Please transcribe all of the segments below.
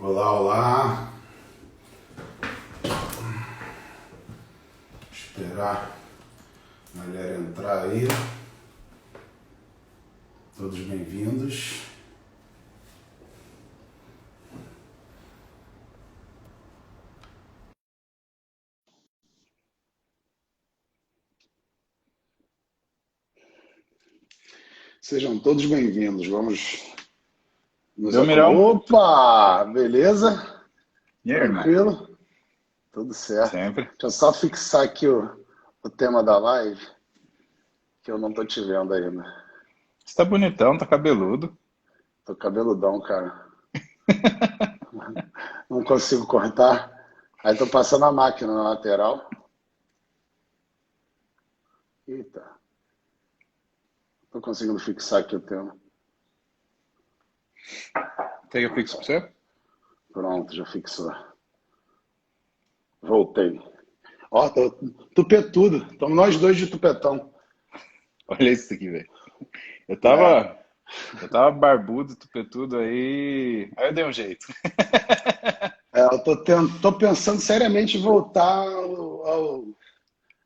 Olá, olá. Esperar a galera entrar aí. Todos bem-vindos. Sejam todos bem-vindos. Vamos nos Belmirão, Opa! Beleza? e aí, irmão? Tranquilo? Tudo certo. Sempre. Deixa eu só fixar aqui o tema da live, que eu não tô te vendo ainda. Você tá bonitão, tá cabeludo. Tô cabeludão, cara. Não consigo cortar. Aí tô passando a máquina na lateral. Eita, tô conseguindo fixar aqui o tema. Quer que eu fixo pra você? Pronto, já fixou. Voltei. Ó, tupetudo. Estamos nós dois de tupetão. Olha isso aqui, velho. Eu É, tava, eu tava barbudo, tupetudo aí eu dei um jeito. eu tô pensando seriamente em voltar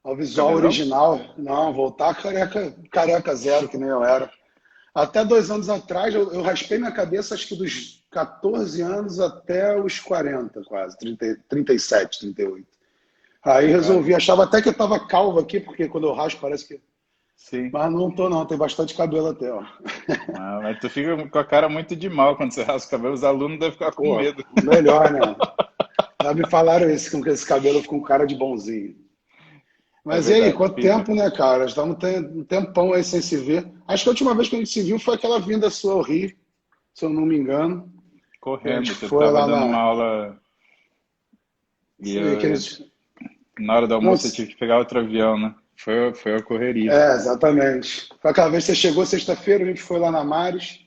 ao visual Cabelão? original. Não, voltar careca zero, que nem eu era. Até 2 anos atrás, eu raspei minha cabeça, acho que dos 14 anos até os 40, quase, 37, 38. Aí Ah, resolvi, achava até que eu tava calvo aqui, porque quando eu raspo parece que. sim. Mas não tô, não, tem bastante cabelo até, ó. Ah, mas tu fica com a cara muito de mal quando você raspa o cabelo, os alunos devem ficar com Pô, medo. melhor, né? Já me falaram isso, com esse cabelo com cara de bonzinho. É Mas e aí, verdade, quanto fica. tempo, né, cara? Estamos um tempão aí sem se ver. Acho que a última vez que a gente se viu foi aquela vinda sua ao Rio, se eu não me engano. Que a gente Correndo, que eu foi tava lá dando uma na. aula e Isso aí, na hora do Não, almoço eu tive que pegar outro avião, né? Foi a correria. exatamente. Foi aquela vez que você chegou sexta-feira, a gente foi lá na Mares.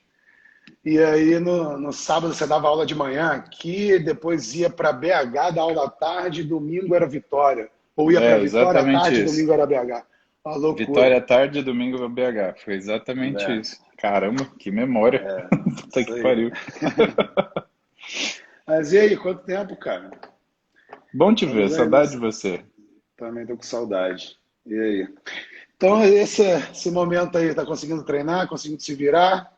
E aí no sábado você dava aula de manhã aqui, depois ia para BH dar aula à tarde, domingo era Vitória. Ou ia para É, Vitória à exatamente tarde, isso. domingo era BH. Uma loucura. Vitória à tarde e domingo para BH. Foi exatamente É, isso. Caramba, que memória. Puta isso que aí. pariu. Mas e aí, quanto tempo, cara? Bom te ver, Estamos aí saudade nessa. de você. Também tô com saudade. E aí? Então, esse momento aí, tá conseguindo treinar, conseguindo se virar?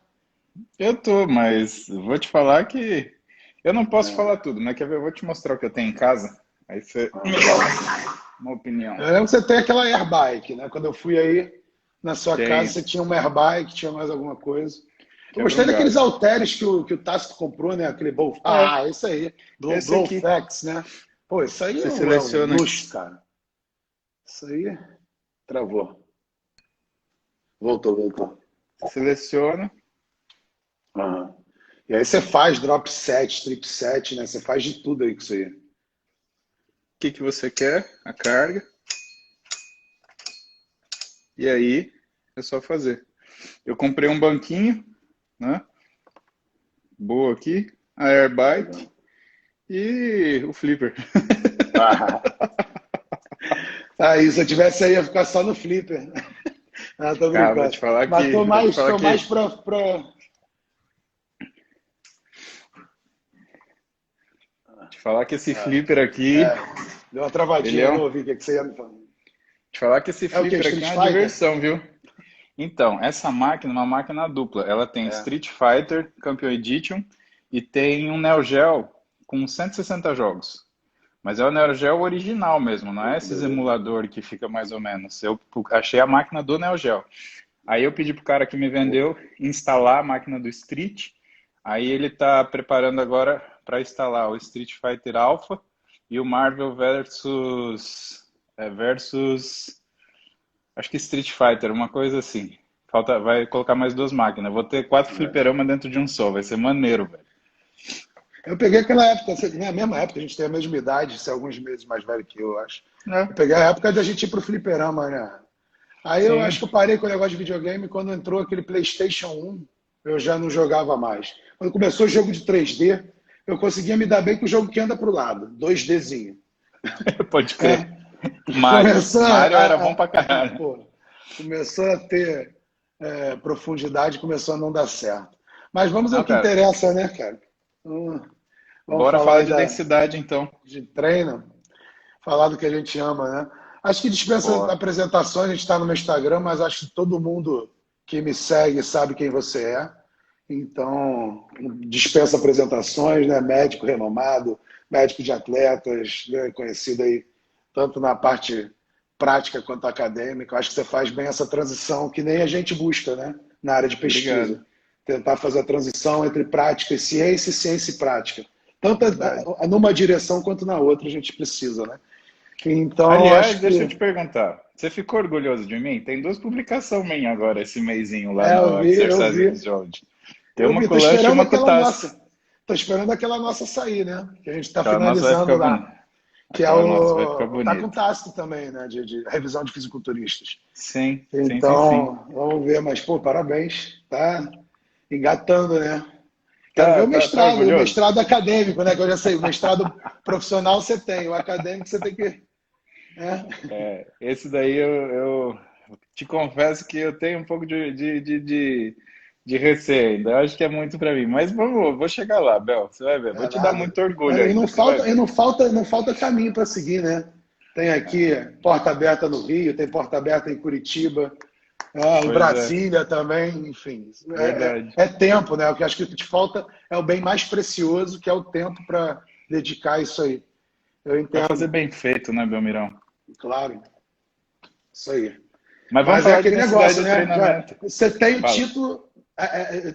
Eu tô, mas vou te falar que eu não posso É. falar tudo, mas quer ver? Eu vou te mostrar o que eu tenho em casa. Aí você me dá Aham. uma opinião. Eu lembro que você tem aquela airbike, né? Quando eu fui aí na sua casa, Tenho, você tinha uma airbike, tinha mais alguma coisa. Eu é gostei daqueles verdade. halteres que o Tácito comprou, né? Aquele Blow... É, Ah, isso aí. esse aqui. Blowfax, né? Pô, isso aí Você é um seleciona, luxo, cara. Isso aí travou. Voltou, voltou. seleciona o Aham. E aí você faz drop set, trip set, né? Você faz de tudo aí com isso aí. que que você quer, a carga, e aí é só fazer. Eu comprei um banquinho, né? Boa aqui, a airbike Legal. e o flipper. Ah, aí, se eu tivesse aí, ia ficar só no flipper. Ah, tô Cara, brincando. Mas tô vou te mais, falar tô mais que, pra... te falar que esse Ah, flipper aqui, é, deu uma ele travadinha, é eu não um, ouvi o que você ia me falar. te falar que esse É o quê? flipper aqui é Street uma Fighter? diversão, viu? Então, essa máquina é uma máquina dupla. Ela tem É. Street Fighter, Campeão Edition e tem um Neo Geo com 160 jogos. Mas é o Neo Geo original mesmo, não Pô, é que esses beleza. emulador que fica mais ou menos. Eu achei a máquina do Neo Geo. Aí eu pedi pro cara que me Pô, vendeu instalar a máquina do Street. Aí ele tá preparando agora para instalar o Street Fighter Alpha e o Marvel versus acho que Street Fighter, uma coisa assim. Falta, vai colocar mais duas máquinas. Vou ter quatro legal. fliperama dentro de um só. Vai ser maneiro, velho. Eu peguei aquela época, na mesma época, a gente tem a mesma idade, você é alguns meses mais velho que eu acho. É, Eu peguei a época da gente ir pro fliperama, né? Aí eu acho sim. que eu parei com o negócio de videogame quando entrou aquele PlayStation 1, eu já não jogava mais. Quando começou o jogo de 3D, eu conseguia me dar bem com o jogo que anda pro lado, 2Dzinho. Pode crer. É, Mario. começou Mario era bom pra caralho. pô, começou a ter profundidade, começou a não dar certo. Mas vamos ao Não, que cara. interessa, né, cara? Hum. Vamos Bora falar falar de densidade, então. de treino, falar do que a gente ama, né? Acho que dispensa Bora. apresentações, a gente está no meu Instagram, mas acho que todo mundo que me segue sabe quem você é. Então, dispensa apresentações, né? Médico renomado, médico de atletas, né? Conhecido aí tanto na parte prática quanto acadêmica. Acho que você faz bem essa transição que nem a gente busca, né? Na área de Obrigado. pesquisa. Tentar fazer a transição entre prática e ciência e prática. Tanto Verdade. numa direção quanto na outra a gente precisa, né? Então, Aliás, acho deixa eu te que. perguntar. Você ficou orgulhoso de mim? Tem duas publicações minhas agora, esse mêsinho lá no Eu Exercise vi. Episode. Tem Eu uma vi. com Tô o Lanche e esperando uma com o aquela Tasso. nossa. Tô esperando aquela nossa sair, né? Que a gente está Aquela nossa vai ficar finalizando lá. bonita. Que é Aquela nossa vai ficar o. Tá com o bonita. Tácito também, né? De revisão de fisiculturistas. Sim, sim, sim, sim. Então, vamos ver, mas, pô, parabéns. Tá engatando, né? Quero ver Tá o orgulhoso? mestrado acadêmico, né? Que eu já sei, o mestrado profissional você tem, o acadêmico você tem que. Né? Esse daí eu te confesso que eu tenho um pouco de receio ainda. Eu acho que é muito para mim. Mas vou chegar lá, Bel. Você vai ver. Vou É te dar nada. muito orgulho ainda. Você vai E ver. não falta caminho para seguir, né? Tem aqui porta aberta no Rio, tem porta aberta em Curitiba, em Pois é, Brasília também, enfim. verdade. É tempo, né? O que acho que o que te falta é o bem mais precioso, que é o tempo para dedicar a isso aí. Eu Para fazer entendo, bem feito, né, Belmirão? claro, isso aí. Mas vamos Mas é falar de aquele densidade negócio, de né? treinamento. Você tem Fala.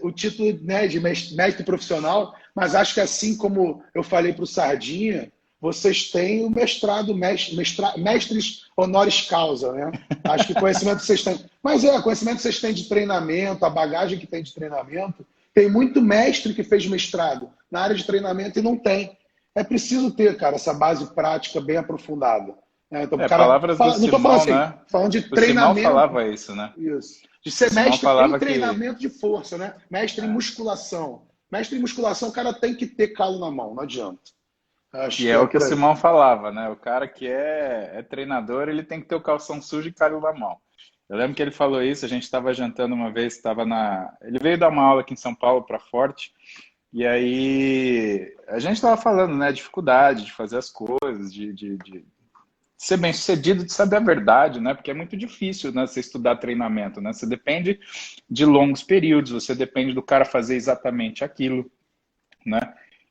o título, né, de mestre profissional, mas acho que assim como eu falei para o Sardinha, vocês têm o mestrado, mestres honoris causa, né? Acho que conhecimento que vocês têm. Mas conhecimento que vocês têm de treinamento, a bagagem que tem de treinamento, tem muito mestre que fez mestrado na área de treinamento e não tem. É preciso ter, cara, essa base prática bem aprofundada. Né? Então, o cara. Palavras do Não estou falando Simão, assim, né? falando de O Simão treinamento. falava isso, né? Isso. De O ser Simão mestre em falava que treinamento de força, né? Mestre em musculação. Mestre em musculação, o cara tem que ter calo na mão, não adianta. Acho que que é é o que o por aí. Simão falava, né? O cara que é treinador, ele tem que ter o calção sujo e calho na mão. Eu lembro que ele falou isso, a gente estava jantando uma vez, estava na. Ele veio dar uma aula aqui em São Paulo para Forte, e aí a gente estava falando, né? Dificuldade de fazer as coisas, de ser bem sucedido, de saber a verdade, né? Porque é muito difícil, né? Você estudar treinamento, né? Você depende de longos períodos, você depende do cara fazer exatamente aquilo, né?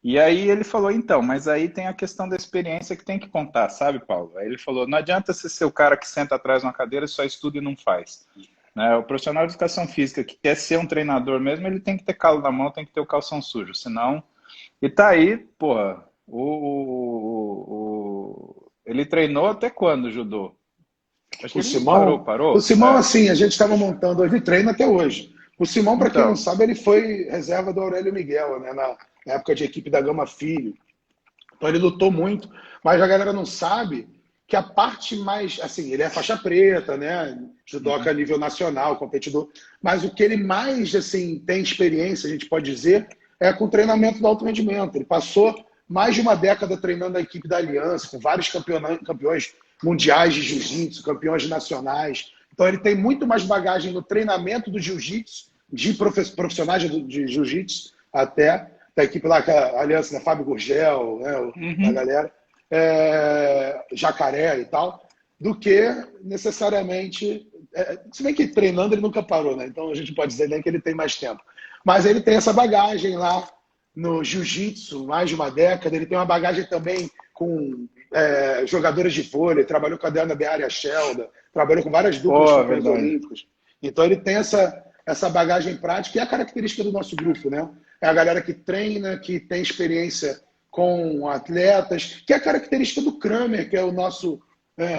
E aí ele falou, então, mas aí tem a questão da experiência que tem que contar, sabe, Paulo? Aí ele falou, não adianta você ser o cara que senta atrás de uma cadeira, só estuda e não faz. Né? O profissional de educação física que quer ser um treinador mesmo, ele tem que ter calo na mão, tem que ter o calção sujo, senão... E tá aí, porra, ele treinou até quando, judô? Acho que ele nem O parou? Simão, É. assim, a gente estava montando hoje, treino até hoje. O Simão, para quem não Então, sabe, ele foi reserva do Aurélio Miguel, né? Na época de equipe da Gama Filho. Então ele lutou muito, mas a galera não sabe que a parte mais, assim, ele é faixa preta, né? Judoca a nível nacional, competidor, mas o que ele mais, assim, tem experiência, a gente pode dizer, é com o treinamento do alto rendimento. Ele passou mais de uma década treinando a equipe da Aliança, com vários campeões mundiais de jiu-jitsu, campeões nacionais. Então ele tem muito mais bagagem no treinamento do jiu-jitsu, de profissionais de jiu-jitsu até da equipe lá, que a Aliança, né? Fábio Gurgel, né? A uhum. galera, Jacaré e tal, do que necessariamente. Se bem que treinando ele nunca parou, né? Então a gente pode dizer nem que ele tem mais tempo. Mas ele tem essa bagagem lá no jiu-jitsu, mais de uma década. Ele tem uma bagagem também com jogadores de vôlei, trabalhou com a Diana Beara Shelda, trabalhou com várias duplas Pô, campeões verdade. olímpicos. Então ele tem essa bagagem prática e é a característica do nosso grupo, né? É a galera que treina, que tem experiência com atletas, que é a característica do Kramer, que é o nosso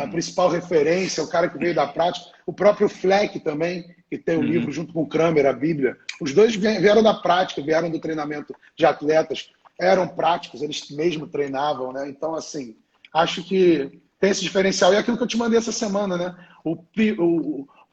a principal referência, o cara que veio da prática. O próprio Fleck também, que tem o livro Uhum. junto com o Kramer, a Bíblia. Os dois vieram da prática, vieram do treinamento de atletas, eram práticos, eles mesmo treinavam, né? Então, assim, acho que tem esse diferencial. E é aquilo que eu te mandei essa semana, né? O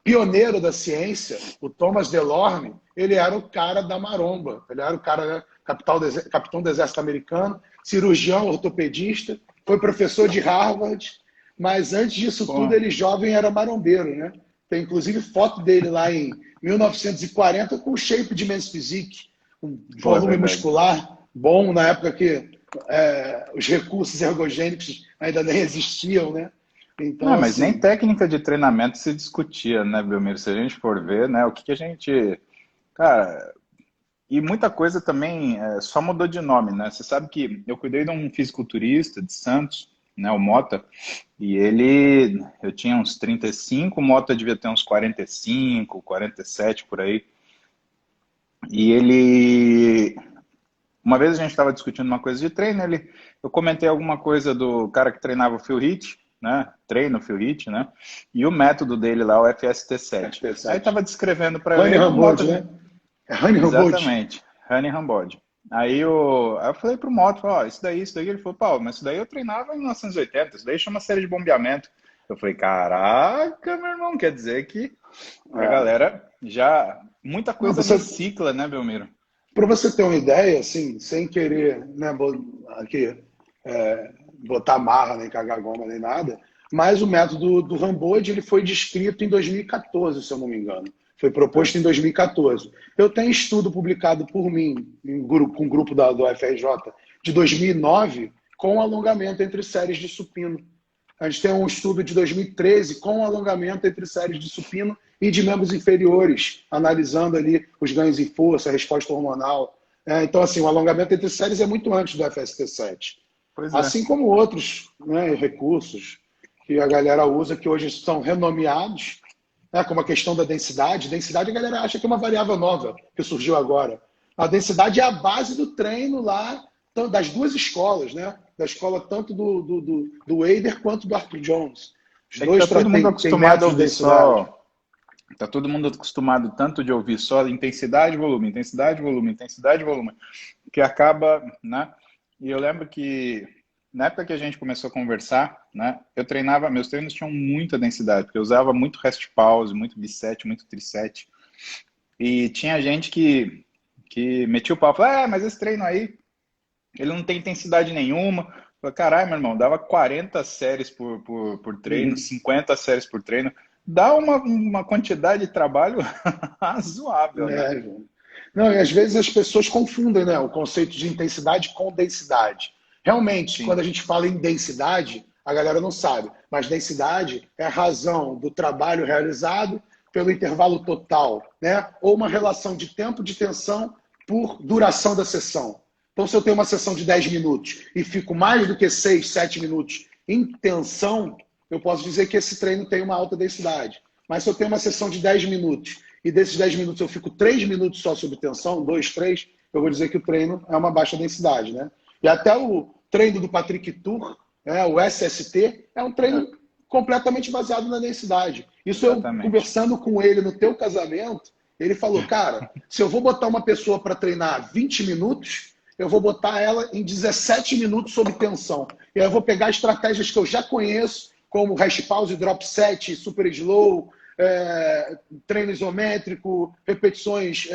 pioneiro da ciência, o Thomas DeLorme, ele era o cara da maromba. Ele era o cara, né? Capitão do Exército Americano, cirurgião, ortopedista, foi professor de Harvard, mas antes disso tudo, Pô, ele jovem era marombeiro, né? Tem inclusive foto dele lá em 1940 com o shape de Men's Physique, um pô, é volume verdade. muscular bom na época que os recursos ergogênicos ainda nem existiam, né? Então, Não, mas nem assim, técnica de treinamento se discutia, né, Belmiro? Se a gente for ver, né, o que que a gente... Cara, e muita coisa também só mudou de nome, né? Você sabe que eu cuidei de um fisiculturista de Santos, né, o Mota, e eu tinha uns 35, o Mota devia ter uns 45, 47 por aí. E uma vez a gente estava discutindo uma coisa de treino, eu comentei alguma coisa do cara que treinava o Phil Heath, né? Treina o Phil Heath, né? E o método dele lá, o FST7. Aí FT7. estava descrevendo para Honey ele, o Rambold, Mota, né? É Honey Rambold. exatamente, Honey Rambod. Aí eu falei pro Moto, ó, isso daí, ele falou, Paulo, mas isso daí eu treinava em 1980, isso daí chama série de bombeamento. Eu falei, caraca, meu irmão, quer dizer que a É. galera já, muita Não, coisa recicla, né, Belmiro? para você ter uma ideia, assim, sem querer, né, aqui, botar marra, nem cagar goma, nem nada, mas o método do Rambold, ele foi descrito em 2014, se eu não me engano. Foi proposto em 2014. Eu tenho estudo publicado por mim, com um grupo do FRJ, de 2009, com alongamento entre séries de supino. A gente tem um estudo de 2013 com alongamento entre séries de supino e de membros inferiores, analisando ali os ganhos em força, a resposta hormonal. Então, assim, o alongamento entre séries é muito antes do FST7. Pois é. Assim como outros, né, recursos que a galera usa, que hoje são renomeados, né, como a questão da densidade. Densidade a galera acha que é uma variável nova que surgiu agora. A densidade é a base do treino lá das duas escolas, né? Da escola tanto do Wader quanto do Arthur Jones. Os É que tá dois todo mundo têm acostumado a métodos de ouvir densidade. só. Tá todo mundo acostumado tanto de ouvir só intensidade, volume, intensidade, volume, intensidade, volume, que acaba, né? E eu lembro que na época que a gente começou a conversar, né? Eu treinava, meus treinos tinham muita densidade, porque eu usava muito rest pause, muito bisete, muito trisete. E tinha gente que metia o pau, falava, mas esse treino aí, ele não tem intensidade nenhuma. Eu falei, caralho, meu irmão, dava 40 séries por treino, Uhum. 50 séries por treino. Dá uma quantidade de trabalho razoável, né? É, não, e às vezes as pessoas confundem, né, o conceito de intensidade com densidade. Realmente, quando Sim, a gente fala em densidade, a galera não sabe, mas densidade é a razão do trabalho realizado pelo intervalo total, né? Ou uma relação de tempo de tensão por duração da sessão. Então, se eu tenho uma sessão de 10 minutos e fico mais do que 6, 7 minutos em tensão, eu posso dizer que esse treino tem uma alta densidade. Mas se eu tenho uma sessão de 10 minutos e desses 10 minutos eu fico 3 minutos só sob tensão, 2, 3, eu vou dizer que o treino é uma baixa densidade, né? E até o treino do Patrick Tour, o SST, é um é, treino completamente baseado na densidade. Isso eu exatamente. conversando com ele no teu casamento, ele falou, cara, se eu vou botar uma pessoa para treinar 20 minutos, eu vou botar ela em 17 minutos sob tensão. E aí eu vou pegar estratégias que eu já conheço, como rest pause, drop set, super slow, treino isométrico, repetições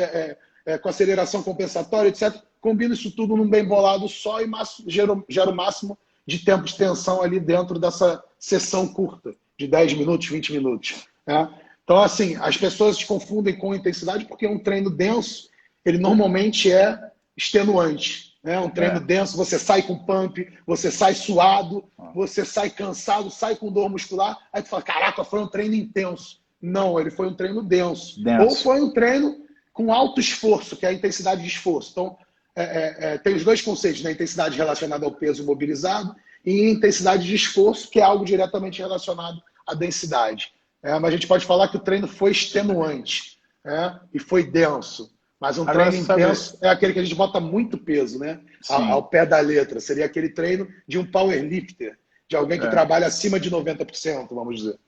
com aceleração compensatória, etc. Combino isso tudo num bem bolado só e gero o máximo de tempo de tensão ali dentro dessa sessão curta, de 10 minutos, 20 minutos. Né? Então, assim, as pessoas se confundem com intensidade porque um treino denso, ele normalmente é extenuante. Né? Um treino É, denso, você sai com pump, você sai suado, ó, você sai cansado, sai com dor muscular, aí tu fala, caraca, foi um treino intenso. Não, ele foi um treino denso. Ou denso. foi um treino com alto esforço, que é a intensidade de esforço. Então, tem os dois conceitos, né? Intensidade relacionada ao peso mobilizado e intensidade de esforço, que é algo diretamente relacionado à densidade. Mas a gente pode falar que o treino foi extenuante, e foi denso. Mas um Agora, treino sabe, intenso é aquele que a gente bota muito peso, né? Ao sim, pé da letra. Seria aquele treino de um powerlifter, de alguém que é. trabalha acima de 90%, vamos dizer.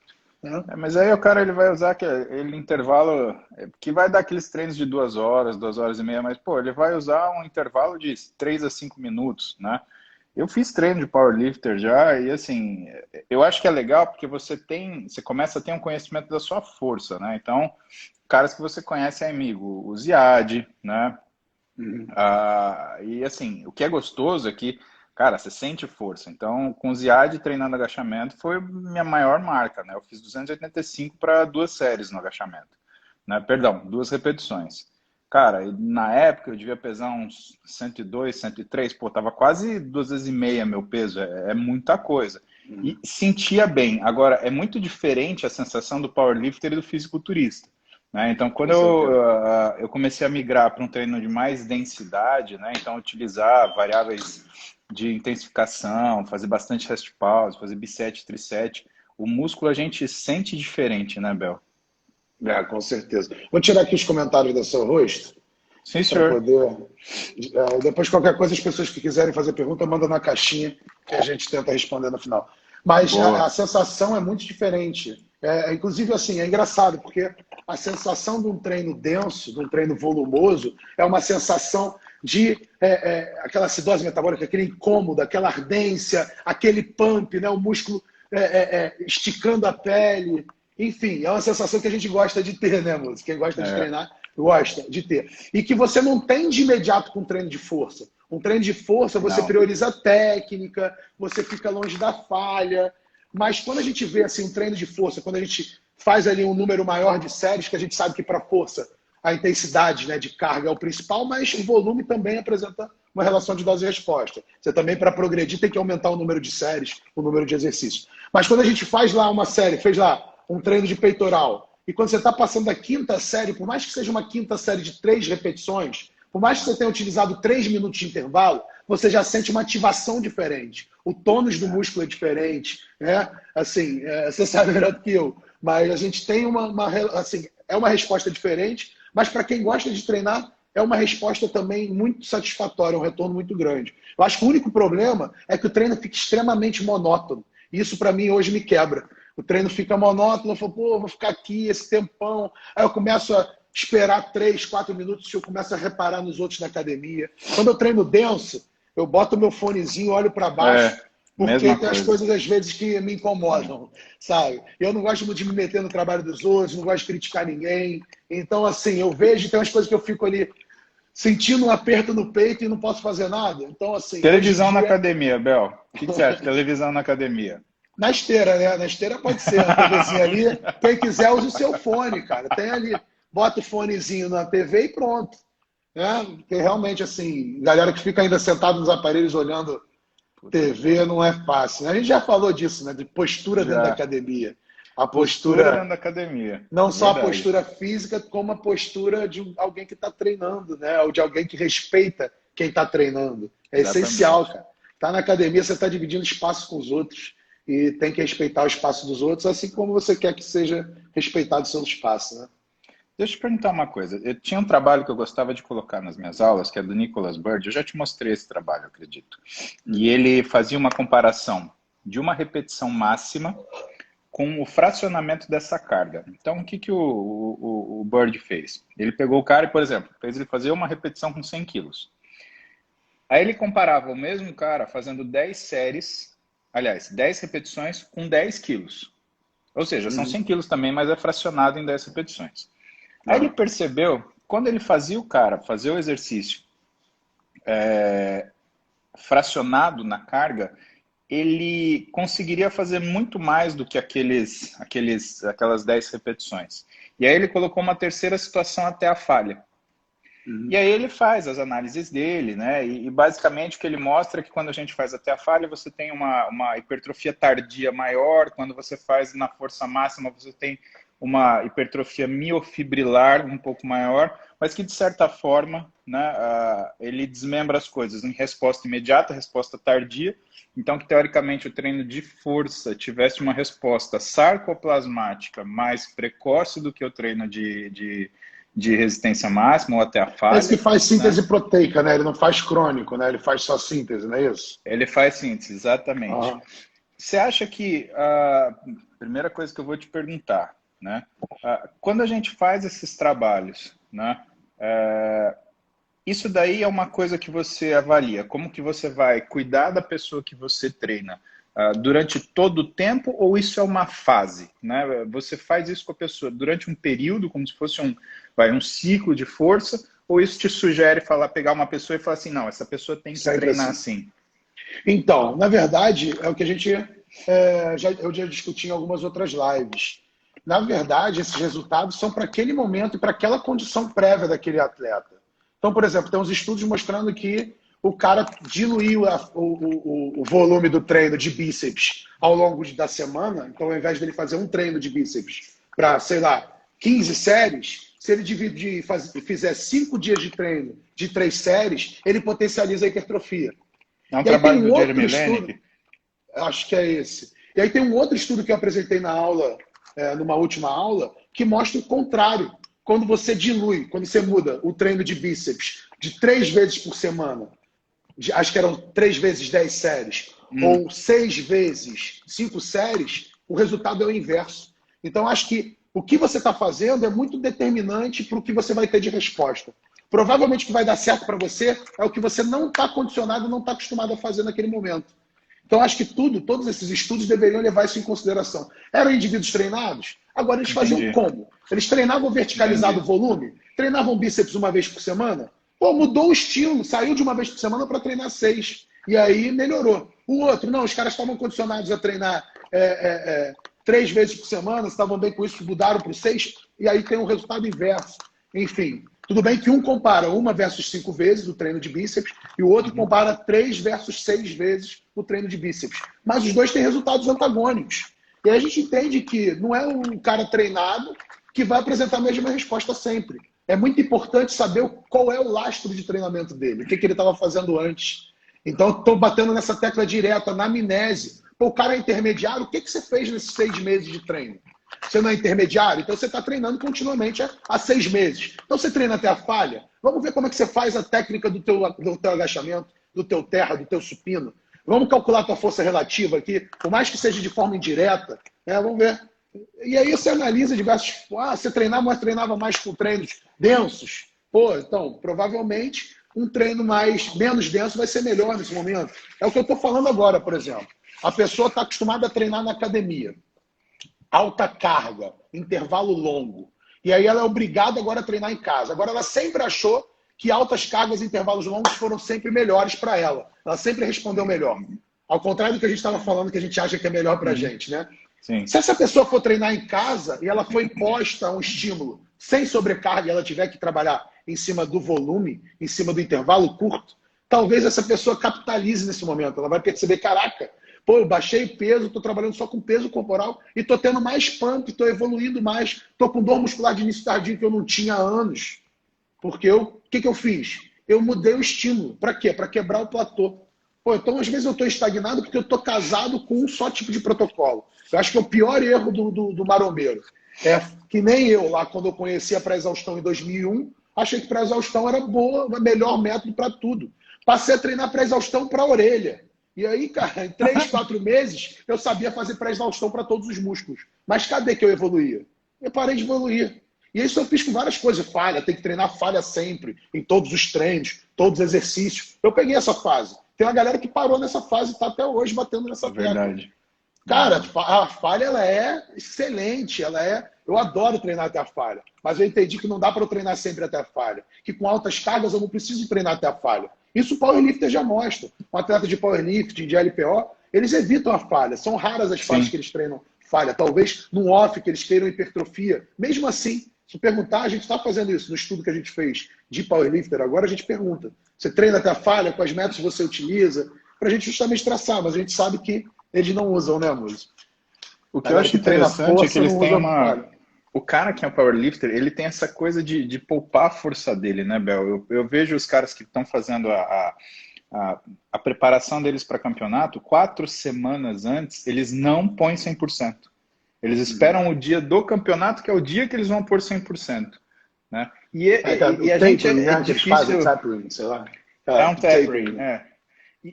Né? Mas aí o cara ele vai usar aquele intervalo que vai dar aqueles treinos de 2 horas, 2 horas e meia, mas pô, ele vai usar um intervalo de 3 a 5 minutos, né? Eu fiz treino de powerlifter já e assim, eu acho que é legal porque você começa a ter um conhecimento da sua força, né? Então, caras que você conhece é amigo, o Ziad, né? Uhum. E assim, o que é gostoso é que, cara, você sente força. Então, com o Ziad treinando agachamento foi minha maior marca, né? Eu fiz 285 para 2 séries no agachamento, né? Perdão, 2 repetições. Cara, na época eu devia pesar uns 102, 103, pô, tava quase 2 vezes e meia meu peso, é muita coisa. E sentia bem. Agora, é muito diferente a sensação do powerlifter e do fisiculturista, né? Então, quando Com certeza. eu comecei a migrar para um treino de mais densidade, né? Então, utilizar variáveis de intensificação, fazer bastante rest pause, fazer biset, triset, o músculo a gente sente diferente, né, Bel? Com certeza. Vou tirar aqui os comentários do seu rosto Sim, para senhor. poder. Depois, qualquer coisa, as pessoas que quiserem fazer pergunta, manda na caixinha que a gente tenta responder no final. Mas a Boa. sensação é muito diferente. Inclusive, assim, é engraçado, porque a sensação de um treino denso, de um treino volumoso, é uma sensação de aquela acidose metabólica, aquele incômodo, aquela ardência, aquele pump, né? O músculo esticando a pele. Enfim, é uma sensação que a gente gosta de ter, né, moço? Quem gosta de É, treinar, gosta de ter. E que você não tem de imediato com um treino de força. Um treino de força, você não. prioriza a técnica, você fica longe da falha. Mas quando a gente vê assim, um treino de força, quando a gente faz ali um número maior de séries, que a gente sabe que para força a intensidade, né, de carga é o principal, mas o volume também apresenta uma relação de dose e resposta. Você também, para progredir, tem que aumentar o número de séries, o número de exercícios. Mas quando a gente faz lá uma série, fez lá um treino de peitoral, e quando você está passando da quinta série, por mais que seja uma quinta série de 3 repetições, por mais que você tenha utilizado 3 minutos de intervalo, você já sente uma ativação diferente. O tônus do músculo é diferente, né? Assim, você sabe melhor do que eu, mas a gente tem assim, é uma resposta diferente, mas para quem gosta de treinar, é uma resposta também muito satisfatória, um retorno muito grande. Eu acho que o único problema é que o treino fica extremamente monótono. Isso, para mim, hoje me quebra. O treino fica monótono, eu falo, pô, vou ficar aqui esse tempão. Aí eu começo a esperar 3, 4 minutos, eu começo a reparar nos outros na academia. Quando eu treino denso, eu boto meu fonezinho, olho para baixo, porque Mesma tem as coisa. coisas às vezes que me incomodam, sabe? Eu não gosto muito de me meter no trabalho dos outros, não gosto de criticar ninguém. Então, assim, eu vejo, tem umas coisas que eu fico ali sentindo um aperto no peito e não posso fazer nada. Então, assim, hoje em Televisão na dia, academia, Bel. O que você acha? Televisão na academia. na esteira, né? Na esteira pode ser, a TVzinha ali. Quem quiser, usa o seu fone, cara. Tem ali, bota o fonezinho na TV e pronto. Né? Porque realmente, assim, galera que fica ainda sentado nos aparelhos olhando Puta TV vida. não é fácil, né? A gente já falou disso, né? De postura dentro da Já. academia. A Postura dentro postura, da academia. não só a Verdade. postura física, como a postura de alguém que está treinando, né? Ou de alguém que respeita quem está treinando. É essencial, Exatamente. cara. Tá na academia, você está dividindo espaço com os outros e tem que respeitar o espaço dos outros, assim como você quer que seja respeitado o seu espaço, né? Deixa eu te perguntar uma coisa. Eu tinha um trabalho que eu gostava de colocar nas minhas aulas, que é do Nicholas Bird. Eu já te mostrei esse trabalho, eu acredito. E ele fazia uma comparação de uma repetição máxima com o fracionamento dessa carga. Então, o que, que o Bird fez? Ele pegou o cara e, por exemplo, fez ele fazer uma repetição com 100 quilos. Aí ele comparava o mesmo cara fazendo 10 séries, aliás, 10 repetições com 10 quilos. Ou seja, são 100 quilos também, mas é fracionado em 10 repetições. Aí ele Ah, percebeu, quando ele fazia o cara fazer o exercício fracionado na carga, ele conseguiria fazer muito mais do que aquelas 10 repetições. E aí ele colocou uma terceira situação até a falha. E aí ele faz as análises dele, né? E basicamente o que ele mostra é que quando a gente faz até a falha, você tem uma hipertrofia tardia maior, quando você faz na força máxima, você tem uma hipertrofia miofibrilar um pouco maior, mas que de certa forma, né, ele desmembra as coisas em resposta imediata, resposta tardia. Então, que teoricamente o treino de força tivesse uma resposta sarcoplasmática mais precoce do que o treino de resistência máxima ou até a esse que falha, faz né? síntese proteica, né? Ele não faz crônico, né? Ele faz só síntese, não é isso? Ele faz síntese, exatamente. Ah, Você acha que a primeira coisa que eu vou te perguntar, né? Quando a gente faz esses trabalhos, né? Isso daí é uma coisa que você avalia. Como que você vai cuidar da pessoa que você treina durante todo o tempo ou isso é uma fase, né? Você faz isso com a pessoa durante um período, como se fosse um ciclo de força, ou isso te sugere pegar uma pessoa e falar assim, não, essa pessoa tem que sempre treinar assim. assim. Então, na verdade, é o que a gente eu já discuti em algumas outras lives. na verdade, esses resultados são para aquele momento e para aquela condição prévia daquele atleta. Então, por exemplo, tem uns estudos mostrando que o cara diluiu o volume do treino de bíceps ao longo da semana. Então, ao invés dele fazer um treino de bíceps para, sei lá, 15 séries, se ele dividir e fizer 5 dias de treino de 3 séries, ele potencializa a hipertrofia. É um trabalho do Jeremy Lenick. Acho que é esse. E aí tem um outro estudo que eu apresentei na aula, numa última aula, que mostra o contrário. Quando você dilui, quando você muda o treino de bíceps de 3 vezes por semana, acho que eram 3 vezes 10 séries, ou 6 vezes 5 séries, o resultado é o inverso. Então, acho que o que você está fazendo é muito determinante para o que você vai ter de resposta. Provavelmente o que vai dar certo para você é o que você não está condicionado, não está acostumado a fazer naquele momento. Então, acho que todos esses estudos deveriam levar isso em consideração. Eram indivíduos treinados? Agora, eles faziam como? Eles treinavam verticalizado o volume? Treinavam bíceps uma vez por semana? Pô, mudou o estilo, saiu de uma vez por semana para treinar 6. E aí melhorou. O outro, não, os caras estavam condicionados a treinar 3 vezes por semana, estavam bem com isso, mudaram para 6, e aí tem um resultado inverso. Enfim, tudo bem que um compara 1 versus 5 vezes o treino de bíceps, e o outro compara 3 versus 6 vezes o treino de bíceps. Mas os dois têm resultados antagônicos. E aí a gente entende que não é um cara treinado que vai apresentar a mesma resposta sempre. É muito importante saber qual é o lastro de treinamento dele, o que ele estava fazendo antes. Então, estou batendo nessa tecla direta, na amnese. Pô, o cara é intermediário, o que você fez nesses 6 meses de treino? Você não é intermediário? Então você está treinando continuamente há 6 meses. Então você treina até a falha. Vamos ver como é que você faz a técnica do teu agachamento, do teu terra, do teu supino. Vamos calcular a tua força relativa aqui, por mais que seja de forma indireta. Vamos ver. E aí você analisa diversos... você treinava mais com treinos densos. Pô, então, provavelmente, um treino menos denso vai ser melhor nesse momento. É o que eu estou falando agora, por exemplo. A pessoa está acostumada a treinar na academia. Alta carga, intervalo longo. E aí ela é obrigada agora a treinar em casa. Agora ela sempre achou que altas cargas e intervalos longos foram sempre melhores para ela. Ela sempre respondeu melhor. Ao contrário do que a gente estava falando, que a gente acha que é melhor para a gente, né? Sim. Se essa pessoa for treinar em casa e ela foi imposta a um estímulo sem sobrecarga e ela tiver que trabalhar em cima do volume, em cima do intervalo curto, talvez essa pessoa capitalize nesse momento. Ela vai perceber, caraca, pô, eu baixei o peso, estou trabalhando só com peso corporal e estou tendo mais pump, estou evoluindo mais, estou com dor muscular de início tardio que eu não tinha há anos. Porque o que eu fiz? Eu mudei o estímulo. Para quê? Para quebrar o platô. Pô, então, às vezes, eu estou estagnado porque eu estou casado com um só tipo de protocolo. Eu acho que é o pior erro do marombeiro. É que nem eu, lá, quando eu conheci a pré-exaustão em 2001, achei que pré-exaustão era boa, o melhor método para tudo. Passei a treinar pré-exaustão para a orelha. E aí, cara, em 3, 4 meses, eu sabia fazer pré-exaustão para todos os músculos. Mas cadê que eu evoluía? Eu parei de evoluir. E isso eu fiz com várias coisas. Falha, tem que treinar falha sempre, em todos os treinos, todos os exercícios. Eu peguei essa fase. Tem uma galera que parou nessa fase e está até hoje batendo nessa tecla. Verdade. Cara, a falha ela é excelente. Eu adoro treinar até a falha. Mas eu entendi que não dá para eu treinar sempre até a falha. Que com altas cargas eu não preciso treinar até a falha. Isso o powerlifter já mostra. Um atleta de powerlifting, de LPO, eles evitam a falha. São raras as falhas que eles treinam falha. Talvez num off que eles queiram hipertrofia. Mesmo assim, se perguntar, a gente está fazendo isso no estudo que a gente fez de powerlifter. Agora a gente pergunta, você treina até a falha? Quais métodos você utiliza? Para a gente justamente traçar, mas a gente sabe que eles não usam, né, Muso? O que eu acho interessante é que eles têm o cara que é um powerlifter, ele tem essa coisa de poupar a força dele, né, Bel? Eu vejo os caras que estão fazendo a preparação deles para campeonato, 4 semanas antes, eles não põem 100%. Eles esperam o dia do campeonato, que é o dia que eles vão pôr 100%. Né? E a gente é difícil... Tapering, sei lá. É um tapering,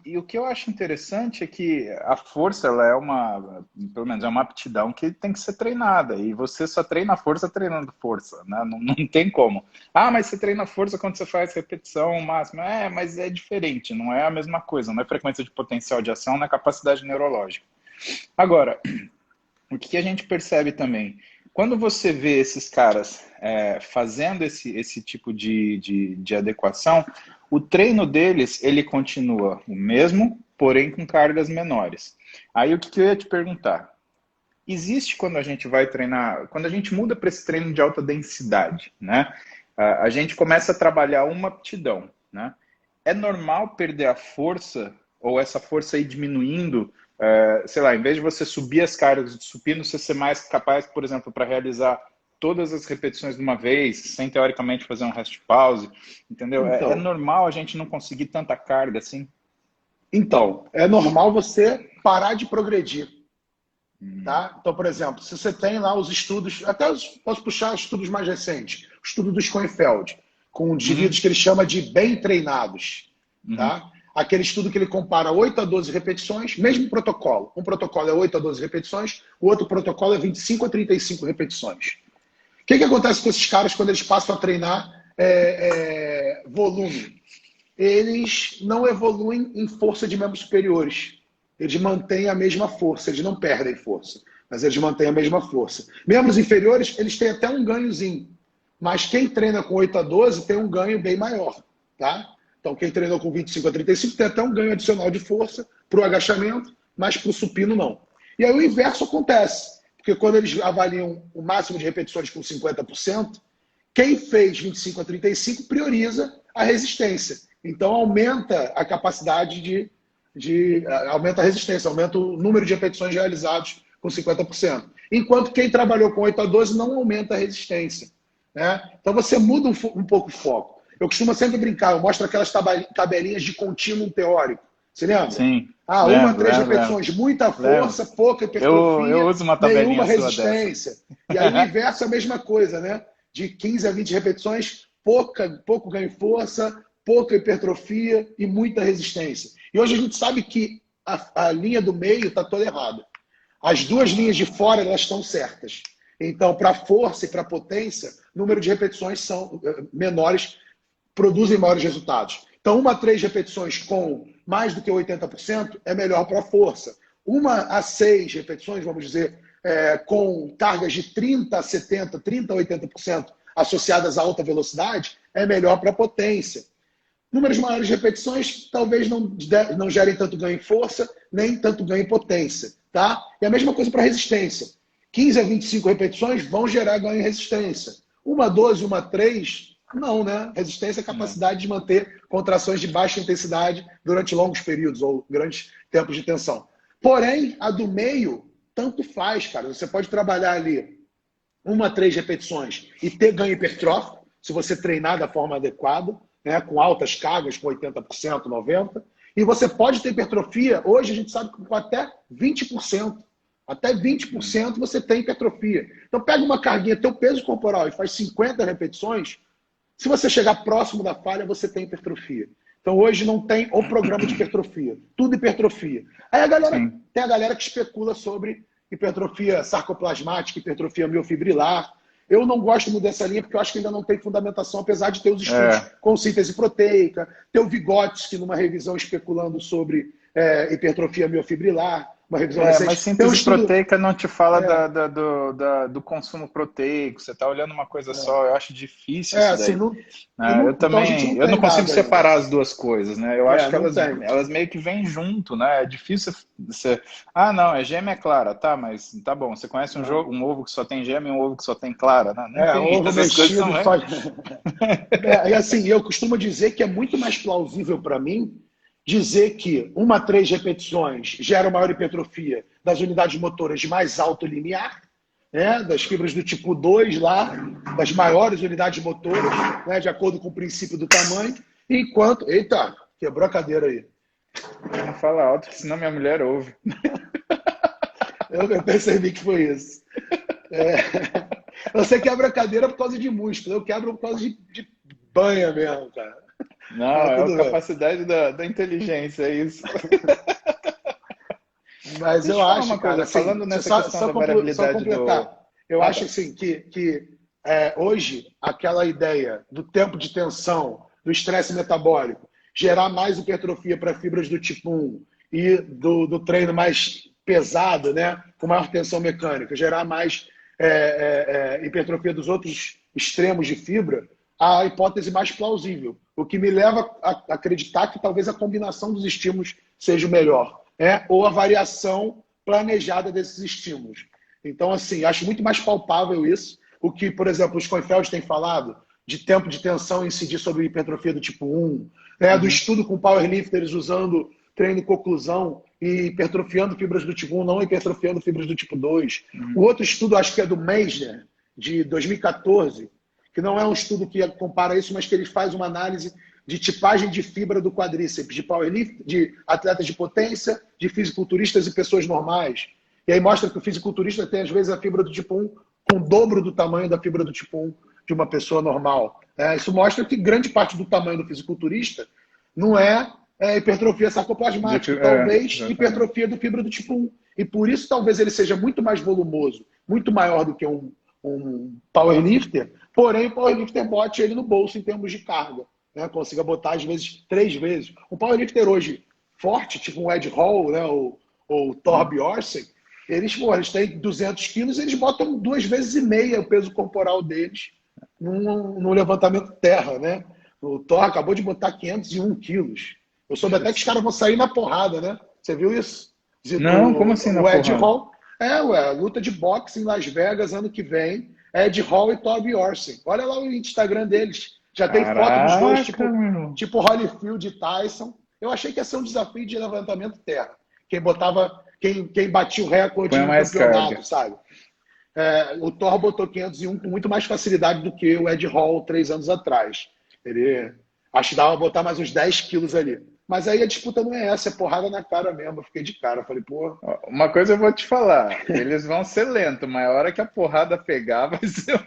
E o que eu acho interessante é que a força, ela é pelo menos é uma aptidão que tem que ser treinada. E você só treina a força treinando força, né? Não tem como. Ah, mas você treina força quando você faz repetição máxima. Mas é diferente, não é a mesma coisa. Não é frequência de potencial de ação, não é capacidade neurológica. Agora, o que a gente percebe também? Quando você vê esses caras fazendo esse tipo de adequação, o treino deles, ele continua o mesmo, porém com cargas menores. Aí o que eu ia te perguntar? existe quando a gente vai treinar, quando a gente muda para esse treino de alta densidade, né? A gente começa a trabalhar uma aptidão, né? É normal perder a força ou essa força aí diminuindo, sei lá, em vez de você subir as cargas de supino, você ser mais capaz, por exemplo, para realizar todas as repetições de uma vez, sem teoricamente fazer um rest pause, entendeu? É Então, normal a gente não conseguir tanta carga assim? então, é normal você parar de progredir, tá? Então, por exemplo, se você tem lá os estudos, até posso puxar estudos mais recentes, o estudo do Schoenfeld, com indivíduos Uhum, que ele chama de bem treinados, uhum, tá? Aquele estudo que ele compara 8 a 12 repetições, mesmo protocolo. Um protocolo é 8 a 12 repetições, o outro protocolo é 25 a 35 repetições. O que acontece com esses caras quando eles passam a treinar volume? Eles não evoluem em força de membros superiores. Eles mantêm a mesma força, eles não perdem força, mas eles mantêm a mesma força. Membros inferiores, eles têm até um ganhozinho, mas quem treina com 8 a 12 tem um ganho bem maior, tá? Então, quem treinou com 25 a 35 tem até um ganho adicional de força para o agachamento, mas para o supino não. E aí o inverso acontece, porque quando eles avaliam o máximo de repetições com 50%, quem fez 25 a 35 prioriza a resistência. Então, aumenta a capacidade aumenta a resistência, aumenta o número de repetições realizadas com 50%. Enquanto quem trabalhou com 8 a 12 não aumenta a resistência. Né? Então, você muda um pouco o foco. Eu costumo sempre brincar, eu mostro aquelas tabelinhas de contínuo teórico. Você lembra? sim, Ah, uma a lembro, três lembro, lembro. repetições, muita Lembro. força, pouca Eu hipertrofia, uso uma nenhuma tabelinha sua dessa. resistência. E aí o inverso é a mesma coisa, né? De 15 a 20 repetições, pouco ganho de força, pouca hipertrofia e muita resistência. E hoje a gente sabe que a linha do meio está toda errada. As duas linhas de fora elas estão certas. Então, para força e para potência, o número de repetições são menores, produzem maiores resultados. Então, 1 a 3 repetições com mais do que 80% é melhor para a força. 1 a 6 repetições, vamos dizer, com cargas de 30 a 70, 30 a 80% associadas a alta velocidade, é melhor para a potência. Números maiores de repetições talvez não gerem tanto ganho em força, nem tanto ganho em potência. Tá? E a mesma coisa para resistência. 15 a 25 repetições vão gerar ganho em resistência. 1 a 12, 1 a 3, não, né? Resistência é a capacidade de manter contrações de baixa intensidade durante longos períodos ou grandes tempos de tensão. Porém, a do meio, tanto faz, cara. Você pode trabalhar ali 1 a 3 repetições e ter ganho hipertrófico, se você treinar da forma adequada, né, com altas cargas, com 80%, 90%. E você pode ter hipertrofia, hoje a gente sabe que com até 20%. Até 20% você tem hipertrofia. Então pega uma carguinha, teu peso corporal, e faz 50 repetições, se você chegar próximo da falha, você tem hipertrofia. Então hoje não tem o programa de hipertrofia, tudo hipertrofia. Aí tem a galera que especula sobre hipertrofia sarcoplasmática, hipertrofia miofibrilar. Eu não gosto muito dessa linha porque eu acho que ainda não tem fundamentação, apesar de ter os estudos com síntese proteica, ter o Vygotsky numa revisão especulando sobre hipertrofia miofibrilar, uma revisão recente. Mas síntese proteica não te fala do consumo proteico, você está olhando uma coisa só, eu acho difícil isso daí. Assim, eu também, eu não consigo separar as duas coisas, né? Eu acho que elas meio que vêm junto, né? É difícil você... Ah, não, é gêmea clara, tá, mas tá bom, você conhece um ovo que só tem gêmea e um ovo que só tem clara, né? Não tem, ovo mexido faz... E assim, eu costumo dizer que é muito mais plausível para mim dizer que 1 a 3 repetições gera maior hipertrofia das unidades motoras de mais alto limiar, né, das fibras do tipo 2 lá, das maiores unidades motoras, né, de acordo com o princípio do tamanho, enquanto... Eita, quebrou a cadeira aí. Não fala alto, que senão minha mulher ouve. Eu percebi que foi isso. Você quebra a cadeira por causa de músculo, eu quebro por causa de banha mesmo, cara. Não, é a capacidade da inteligência, é isso. Mas eu acho, uma coisa, cara, assim, falando nessa questão da variabilidade eu acho assim, que hoje aquela ideia do tempo de tensão, do estresse metabólico, gerar mais hipertrofia para fibras do tipo 1 e do treino mais pesado, né, com maior tensão mecânica, gerar mais hipertrofia dos outros extremos de fibra, a hipótese mais plausível. O que me leva a acreditar que talvez a combinação dos estímulos seja o melhor, ou a variação planejada desses estímulos. Então, assim, acho muito mais palpável isso. O que, por exemplo, os Schoenfeld têm falado de tempo de tensão incidir sobre hipertrofia do tipo 1, né, do estudo com powerlifters usando treino com oclusão e hipertrofiando fibras do tipo 1, não hipertrofiando fibras do tipo 2. O outro estudo, acho que é do Meisner, de 2014, que não é um estudo que compara isso, mas que ele faz uma análise de tipagem de fibra do quadríceps, de powerlift, de atletas de potência, de fisiculturistas e pessoas normais. E aí mostra que o fisiculturista tem, às vezes, a fibra do tipo 1 com o dobro do tamanho da fibra do tipo 1 de uma pessoa normal. Isso mostra que grande parte do tamanho do fisiculturista não é hipertrofia sarcoplasmática, talvez hipertrofia do fibra do tipo 1. E por isso talvez ele seja muito mais volumoso, muito maior do que um powerlifter, porém o powerlifter bote ele no bolso em termos de carga. Né? Consiga botar, às vezes, 3 vezes. Um powerlifter hoje forte, tipo um Ed Hall, né? ou o Thor Bjorsen, eles têm 200 quilos, eles botam 2,5 vezes o peso corporal deles num levantamento terra, né? O Thor acabou de botar 501 quilos. Eu soube até que os caras vão sair na porrada, né? Você viu isso? Não, como assim na porrada? O Ed Hall. Luta de boxe em Las Vegas ano que vem. Ed Hall e Thor Bjorsen. Olha lá o Instagram deles. Já tem foto dos dois, tipo Holyfield e Tyson. Eu achei que ia ser um desafio de levantamento terra. Quem batia o recorde no campeonato, carga, sabe? O Thor botou 501 com muito mais facilidade do que o Ed Hall 3 anos atrás. Ele acho que dava pra botar mais uns 10 quilos ali. Mas aí a disputa não é essa, é porrada na cara mesmo. Eu fiquei de cara, falei, pô... Uma coisa eu vou te falar, eles vão ser lentos, mas a hora que a porrada pegar vai ser...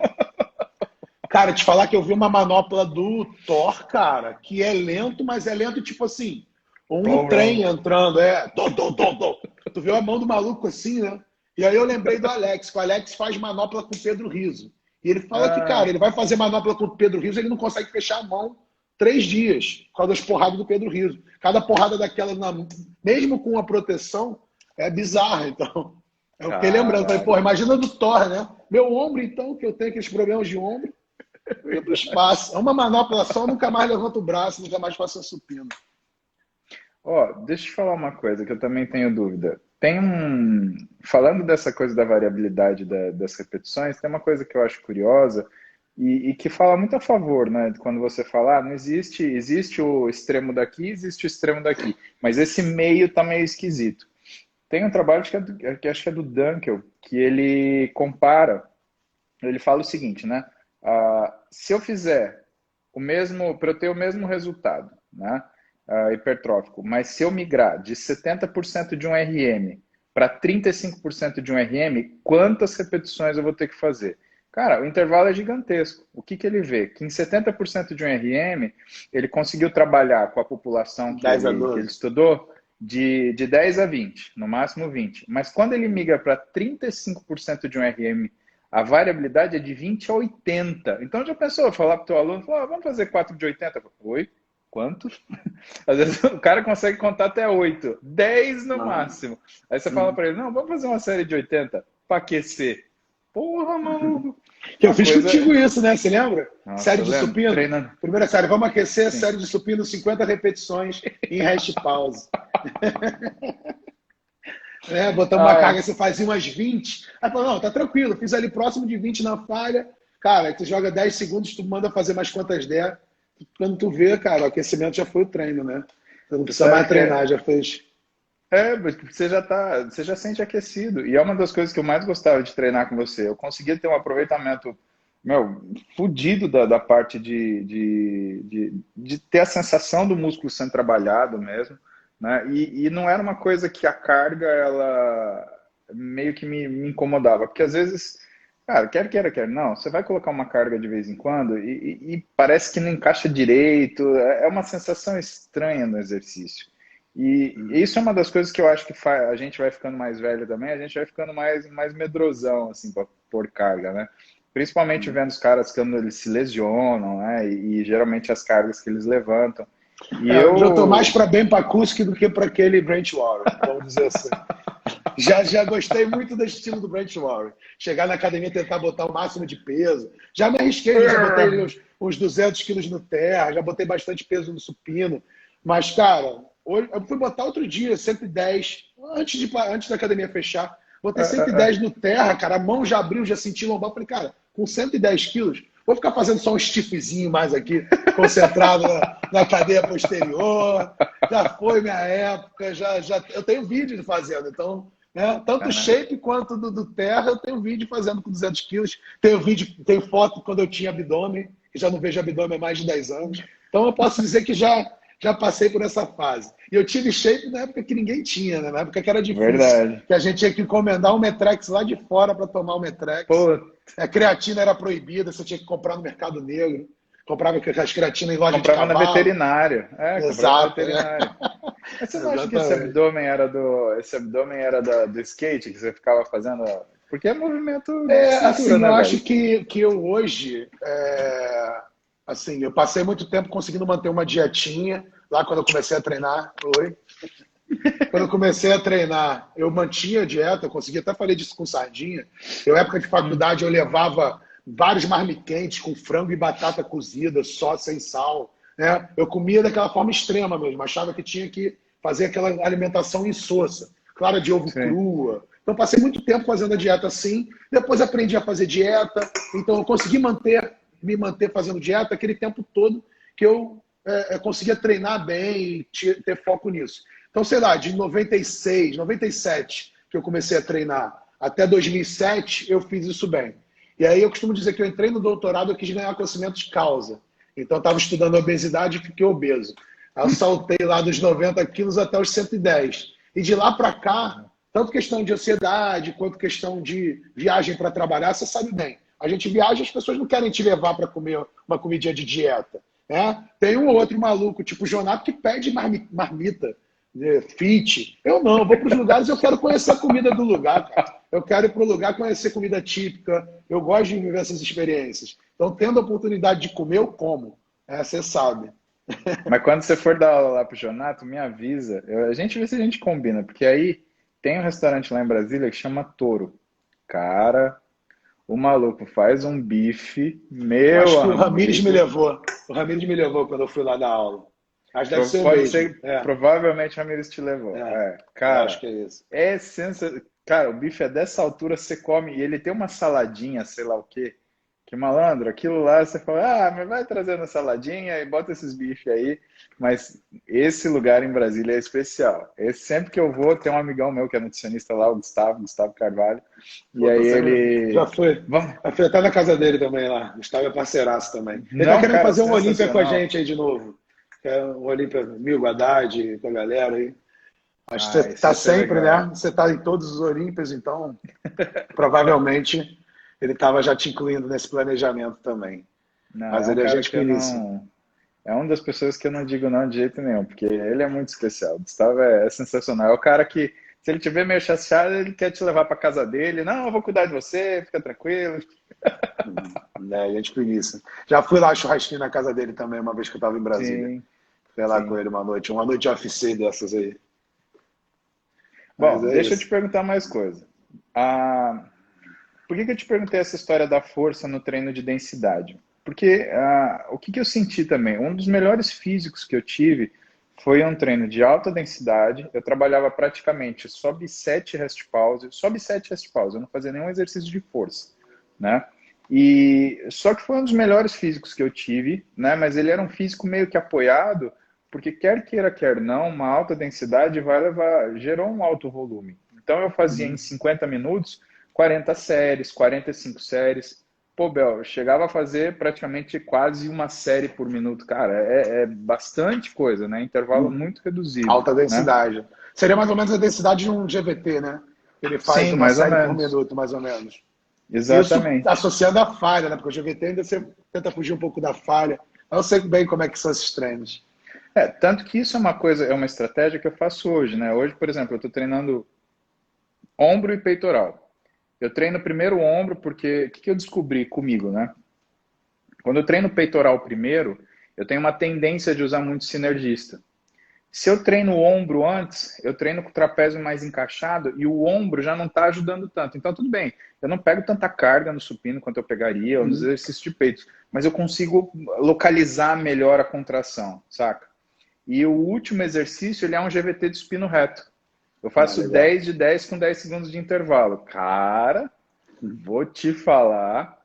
Cara, te falar que eu vi uma manopla do Thor, cara, que é lento, mas é lento tipo assim, no trem entrando, Tu viu a mão do maluco assim, né? E aí eu lembrei do Alex, que o Alex faz manopla com o Pedro Riso. E ele fala que, cara, ele vai fazer manopla com o Pedro Riso, ele não consegue fechar a mão 3 dias, por causa das porradas do Pedro Riso. Cada porrada daquela, mesmo com a proteção, é bizarra. Então, eu fiquei lembrando, falei, pô, imagina do Thor, né? Meu ombro, então, que eu tenho aqueles problemas de ombro, eu pro espaço. É uma manopla só, eu nunca mais levanto o braço, nunca mais faço a supino. Deixa eu te falar uma coisa que eu também tenho dúvida. Falando dessa coisa da variabilidade das repetições, tem uma coisa que eu acho curiosa e que fala muito a favor, né? Quando você fala, não existe o extremo daqui, existe o extremo daqui, mas esse meio tá meio esquisito. Tem um trabalho que acho que é do Dunkel, que ele compara, ele fala o seguinte, né? Se eu fizer para eu ter o mesmo resultado, né? Hipertrófico, mas se eu migrar de 70% de um RM para 35% de um RM, quantas repetições eu vou ter que fazer? Cara, o intervalo é gigantesco. O que ele vê? Que em 70% de um RM, ele conseguiu trabalhar com a população que ele estudou de 10 a 20, no máximo 20. Mas quando ele migra para 35% de um RM, a variabilidade é de 20 a 80. Então já pensou, falar para o teu aluno, vamos fazer 4 de 80? Oi? Quanto? Às vezes o cara consegue contar até 8, 10 no máximo. Aí você fala para ele, não, vamos fazer uma série de 80 para aquecer. Porra, mano. Eu fiz contigo isso, né? Você lembra? Nossa, série de supino. Treinando. Primeira série, vamos aquecer, série de supino, 50 repetições em rest pause. Botamos uma carga, você fazia umas 20. Aí falou, não, tá tranquilo, fiz ali próximo de 20 na falha. Cara, tu joga 10 segundos, tu manda fazer mais quantas der. Quando tu vê, cara, o aquecimento já foi o treino, né? Você não precisa mais treinar, já fez. Você já sente aquecido. E é uma das coisas que eu mais gostava de treinar com você. Eu conseguia ter um aproveitamento, fudido da parte de ter a sensação do músculo sendo trabalhado mesmo. Né? E não era uma coisa que a carga, ela meio que me incomodava. Porque às vezes, cara, quer não, você vai colocar uma carga de vez em quando e parece que não encaixa direito. É uma sensação estranha no exercício. E isso é uma das coisas que eu acho que a gente vai ficando mais velho também, a gente vai ficando mais medrosão, assim, para pôr carga, né? Principalmente vendo os caras quando eles se lesionam, né? E geralmente as cargas que eles levantam. Eu já tô mais para Ben Pakulski do que para aquele Brent Warren, vamos dizer assim. Já gostei muito do estilo do Brent Warren. Chegar na academia e tentar botar o máximo de peso. Já me arrisquei, já botei uns 200 quilos no terra, já botei bastante peso no supino. Mas, cara, eu fui botar outro dia, 110, antes da academia fechar. Botei 110 no terra, cara, a mão já abriu, já senti lombar. Falei, cara, com 110 quilos, vou ficar fazendo só um stiffzinho mais aqui, concentrado na cadeia posterior. Já foi minha época, eu tenho vídeo fazendo, então, né, tanto shape quanto do terra, eu tenho vídeo fazendo com 200 quilos. Tenho foto quando eu tinha abdômen, que já não vejo abdômen há mais de 10 anos. Então eu posso dizer que já passei por essa fase. E eu tive shape na época que ninguém tinha, né? Na época que era difícil. Verdade. Que a gente tinha que encomendar um Metrex lá de fora para tomar o Metrex. Pô. A creatina era proibida, você tinha que comprar no mercado negro. Comprava as creatinas em loja comprava de cavalo. na veterinária. Exato. Comprava na veterinária. Mas você não acha que esse abdômen era do skate que você ficava fazendo? Porque é movimento de cintura, assim, né, eu velho? acho que eu hoje, assim, eu passei muito tempo conseguindo manter uma dietinha. Lá quando eu comecei a treinar, quando eu comecei a treinar, eu mantinha a dieta, eu conseguia, até falei disso com sardinha. Eu, época de faculdade, eu levava vários marmiquentes com frango e batata cozida, só sem sal, né? Eu comia daquela forma extrema mesmo, achava que tinha que fazer aquela alimentação insossa, clara de ovo crua. Então, passei muito tempo fazendo a dieta assim, depois aprendi a fazer dieta, então eu consegui me manter fazendo dieta aquele tempo todo que eu conseguia treinar bem e ter foco nisso. Então, sei lá, de 96, 97, que eu comecei a treinar, até 2007, eu fiz isso bem. E aí eu costumo dizer que eu entrei no doutorado, eu quis ganhar conhecimento de causa. Então, eu estava estudando obesidade e fiquei obeso. Aí eu saltei lá dos 90 quilos até os 110. E de lá para cá, tanto questão de ansiedade, quanto questão de viagem para trabalhar, você sabe bem. A gente viaja, as pessoas não querem te levar para comer uma comidinha de dieta. Né? Tem um ou outro maluco, tipo o Jonato, que pede marmita, fit. Eu não, eu vou para os lugares, eu quero conhecer a comida do lugar, cara. Eu quero ir para o lugar conhecer comida típica, eu gosto de viver essas experiências. Então, tendo a oportunidade de comer, eu como. Você sabe. Mas quando você for dar aula lá pro Jonato, me avisa. A gente vê se a gente combina, porque aí tem um restaurante lá em Brasília que chama Toro. Cara, o maluco faz um bife, meu Acho que o amigo. Ramires me levou. O Ramires me levou quando eu fui lá dar aula. Acho que deve ser o Pode mesmo. ser, provavelmente o Ramires te levou. Cara, acho que é isso. É sensacional. Cara, o bife é dessa altura, você come, e ele tem uma saladinha, sei lá o quê. Que malandro, aquilo lá você fala, mas vai trazendo a saladinha e bota esses bifes aí. Mas esse lugar em Brasília é especial. Sempre que eu vou, tem um amigão meu que é nutricionista lá, o Gustavo Carvalho. E aí ele. Já foi. Vamos. Já fui até na casa dele também lá. O Gustavo é parceiraço também. Ele Não, tá querendo cara, fazer um Olímpia com a sensacional. gente aí de novo. É um Olímpia Mil Haddad com a galera aí. Mas você Isso tá vai ser sempre, legal. né? Você tá em todos os Olímpias, então provavelmente ele estava já te incluindo nesse planejamento também. Não, Mas é um ele é cara gente que eu finíssima. não. É uma das pessoas que eu não digo não de jeito nenhum, porque ele é muito especial. O Gustavo é sensacional. É o cara que, se ele te ver meio chateado, ele quer te levar para casa dele. Não, eu vou cuidar de você, fica tranquilo. Gente finíssima. Já fui lá churrasquinho na casa dele também, uma vez que eu estava em Brasília. Sim, Fui lá com sim. ele uma noite de UFC dessas aí. Mas Bom, é deixa eu te isso. perguntar mais coisa. Por que eu te perguntei essa história da força no treino de densidade? Porque o que eu senti também? Um dos melhores físicos que eu tive foi um treino de alta densidade. Eu trabalhava praticamente só bicep rest pause, eu não fazia nenhum exercício de força, né? E só que foi um dos melhores físicos que eu tive, né? Mas ele era um físico meio que apoiado, porque quer queira, quer não, uma alta densidade gerou um alto volume. Então eu fazia em 50 minutos 40 séries, 45 séries. Pô, Bel, eu chegava a fazer praticamente quase uma série por minuto. Cara, é bastante coisa, né? Intervalo muito reduzido, Alta né? densidade. Seria mais ou menos a densidade de um GVT, né? Ele faz Sim, uma mais ou série por menos. minuto, mais ou menos. Isso Exatamente. associando à falha, né? Porque o GVT ainda você tenta fugir um pouco da falha. Eu sei bem como é que são esses treinos. Tanto que isso é uma coisa, é uma estratégia que eu faço hoje, né? Hoje, por exemplo, eu estou treinando ombro e peitoral. Eu treino primeiro o ombro porque o que eu descobri comigo, né? Quando eu treino peitoral primeiro, eu tenho uma tendência de usar muito sinergista. Se eu treino o ombro antes, eu treino com o trapézio mais encaixado e o ombro já não está ajudando tanto. Então, tudo bem, eu não pego tanta carga no supino quanto eu pegaria ou nos exercícios de peito, mas eu consigo localizar melhor a contração, saca? E o último exercício, ele é um GVT de supino reto. Eu Ah, faço legal. 10 de 10 com 10 segundos de intervalo. Cara, vou te falar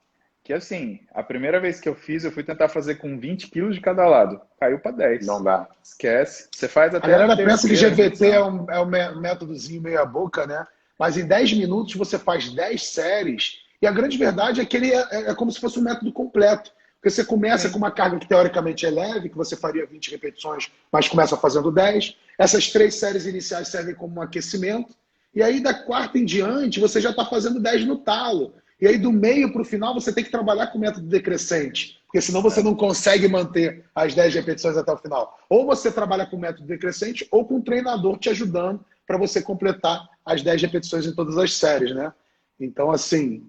que assim, a primeira vez que eu fiz, eu fui tentar fazer com 20 quilos de cada lado. Caiu para Não 10. dá. Esquece. Você faz A até a galera pensa que terceira GVT repetição. é um métodozinho meia boca, né? Mas em 10 minutos você faz 10 séries e a grande verdade é que ele é como se fosse um método completo. Porque você começa com Sim. uma carga que teoricamente é leve, que você faria 20 repetições, mas começa fazendo 10. Essas 3 séries iniciais servem como um aquecimento. E aí da quarta em diante você já está fazendo 10 no talo. E aí do meio para o final você tem que trabalhar com o método decrescente, porque senão você É. não consegue manter as 10 repetições até o final. Ou você trabalha com o método decrescente ou com um treinador te ajudando para você completar as 10 repetições em todas as séries, né? Então, assim,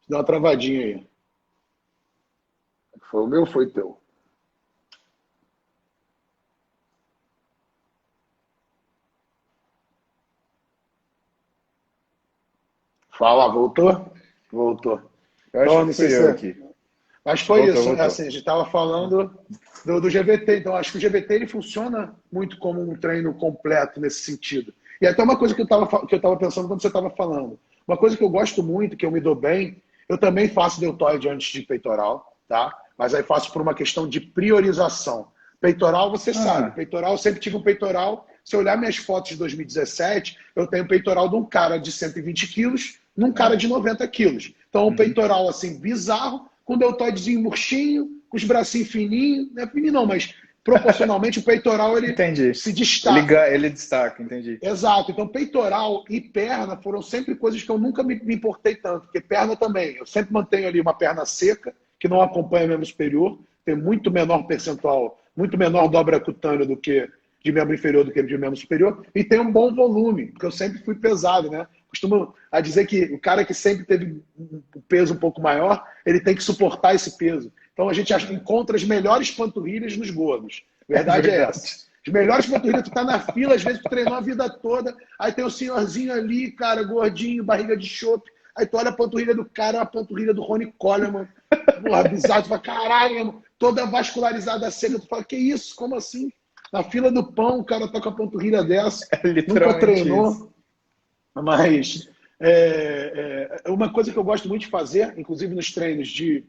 dá uma travadinha aí. Foi o meu, foi teu. Fala, voltou? Voltou. Eu acho Então, que não sei fui se. eu aqui. Mas foi Voltou, isso, né? voltou. Assim, a gente estava falando do GVT. Então, acho que o GVT ele funciona muito como um treino completo nesse sentido. E até uma coisa que eu tava pensando quando você estava falando. Uma coisa que eu gosto muito, que eu me dou bem, eu também faço deltoide antes de peitoral, tá? Mas aí faço por uma questão de priorização. Peitoral, você sabe, Ah, peitoral, eu sempre tive um peitoral. Se eu olhar minhas fotos de 2017, eu tenho um peitoral de um cara de 120 quilos num cara é. de 90 quilos. Então, um Uhum. peitoral assim, bizarro, com deltoidezinho murchinho, com os bracinhos fininhos, não é fininho não, mas proporcionalmente o peitoral ele Entendi. se destaca. Ele destaca, entendi. Exato. Então, peitoral e perna foram sempre coisas que eu nunca me importei tanto, porque perna também. Eu sempre mantenho ali uma perna seca, que não acompanha o membro superior, tem muito menor percentual, muito menor dobra cutânea do que de membro inferior do que de membro superior, e tem um bom volume, porque eu sempre fui pesado, né? Costumo a dizer que o cara que sempre teve um peso um pouco maior, ele tem que suportar esse peso. Então a gente É, encontra as melhores panturrilhas nos gordos. é Verdade é essa. verdade. As melhores panturrilhas, tu tá na fila, às vezes tu treinou a vida toda, aí tem o senhorzinho ali, cara, gordinho, barriga de chope, aí tu olha a panturrilha do cara, a panturrilha do Ronnie Coleman, porra, bizarro, tu fala, caralho, irmão, toda vascularizada seca, tu fala, que isso, como assim? Na fila do pão, o cara tá com a panturrilha dessa, É nunca literalmente isso. treinou, mas uma coisa que eu gosto muito de fazer, inclusive nos treinos de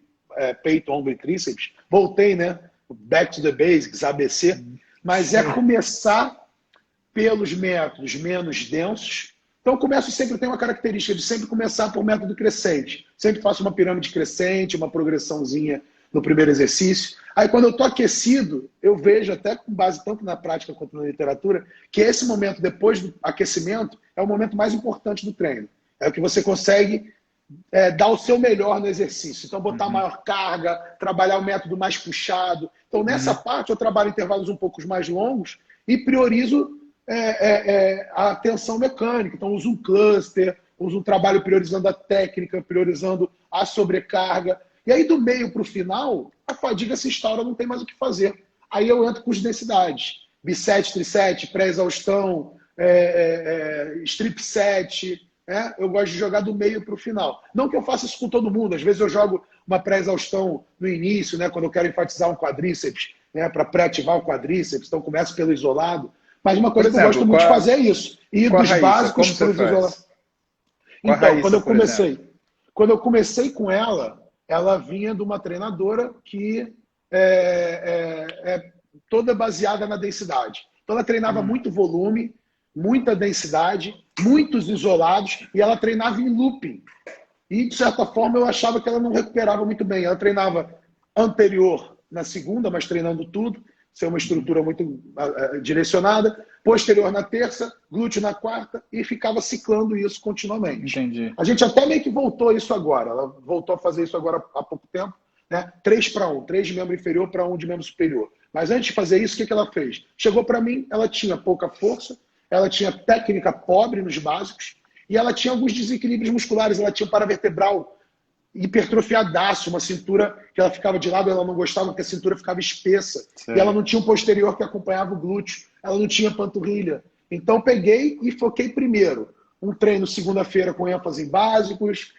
peito, ombro e tríceps, voltei, né? Back to the basics, ABC, mas é Sim. começar pelos métodos menos densos. Então, começo sempre, tem uma característica de sempre começar por método crescente. Sempre faço uma pirâmide crescente, uma progressãozinha no primeiro exercício. Aí, quando eu estou aquecido, eu vejo, até com base tanto na prática quanto na literatura, que esse momento depois do aquecimento é o momento mais importante do treino. É o que você consegue dar o seu melhor no exercício. Então, botar Uhum. maior carga, trabalhar o método mais puxado. Então, nessa Uhum. parte, eu trabalho intervalos um pouco mais longos e priorizo a tensão mecânica. Então, uso um cluster, uso um trabalho priorizando a técnica, priorizando a sobrecarga. E aí, do meio para o final, a fadiga se instaura, não tem mais o que fazer. Aí eu entro com as densidades. Bisete, trisete, pré-exaustão, strip set, eu gosto de jogar do meio para o final. Não que eu faça isso com todo mundo. Às vezes eu jogo uma pré-exaustão no início, né, quando eu quero enfatizar um quadríceps, né, para pré-ativar o quadríceps. Então começo pelo isolado. Mas uma Por coisa que eu gosto exemplo, muito de fazer é isso. Ir com a dos Raíssa, básicos como para você os isolados. faz? Com a Então, Raíssa, por exemplo. quando eu comecei com ela vinha de uma treinadora que é toda baseada na densidade. Então, ela treinava Hum, muito volume, muita densidade, muitos isolados, e ela treinava em looping. E, de certa forma, eu achava que ela não recuperava muito bem. Ela treinava anterior na segunda, mas treinando tudo, ser uma uhum. estrutura muito direcionada. Posterior na terça, glúteo na quarta, e ficava ciclando isso continuamente. Entendi. A gente até meio que voltou isso agora. Ela voltou a fazer isso agora há pouco tempo, né? 3 para 1, 3 de membro inferior para 1 de membro superior. Mas antes de fazer isso, o que ela fez? Chegou para mim, ela tinha pouca força, ela tinha técnica pobre nos básicos, e ela tinha alguns desequilíbrios musculares. Ela tinha um paravertebral hipertrofiadaço, uma cintura que ela ficava de lado, ela não gostava porque a cintura ficava espessa. E ela Sei. não tinha um posterior que acompanhava o glúteo. Ela não tinha panturrilha. Então peguei e foquei primeiro. Um treino segunda-feira com ênfase em básicos,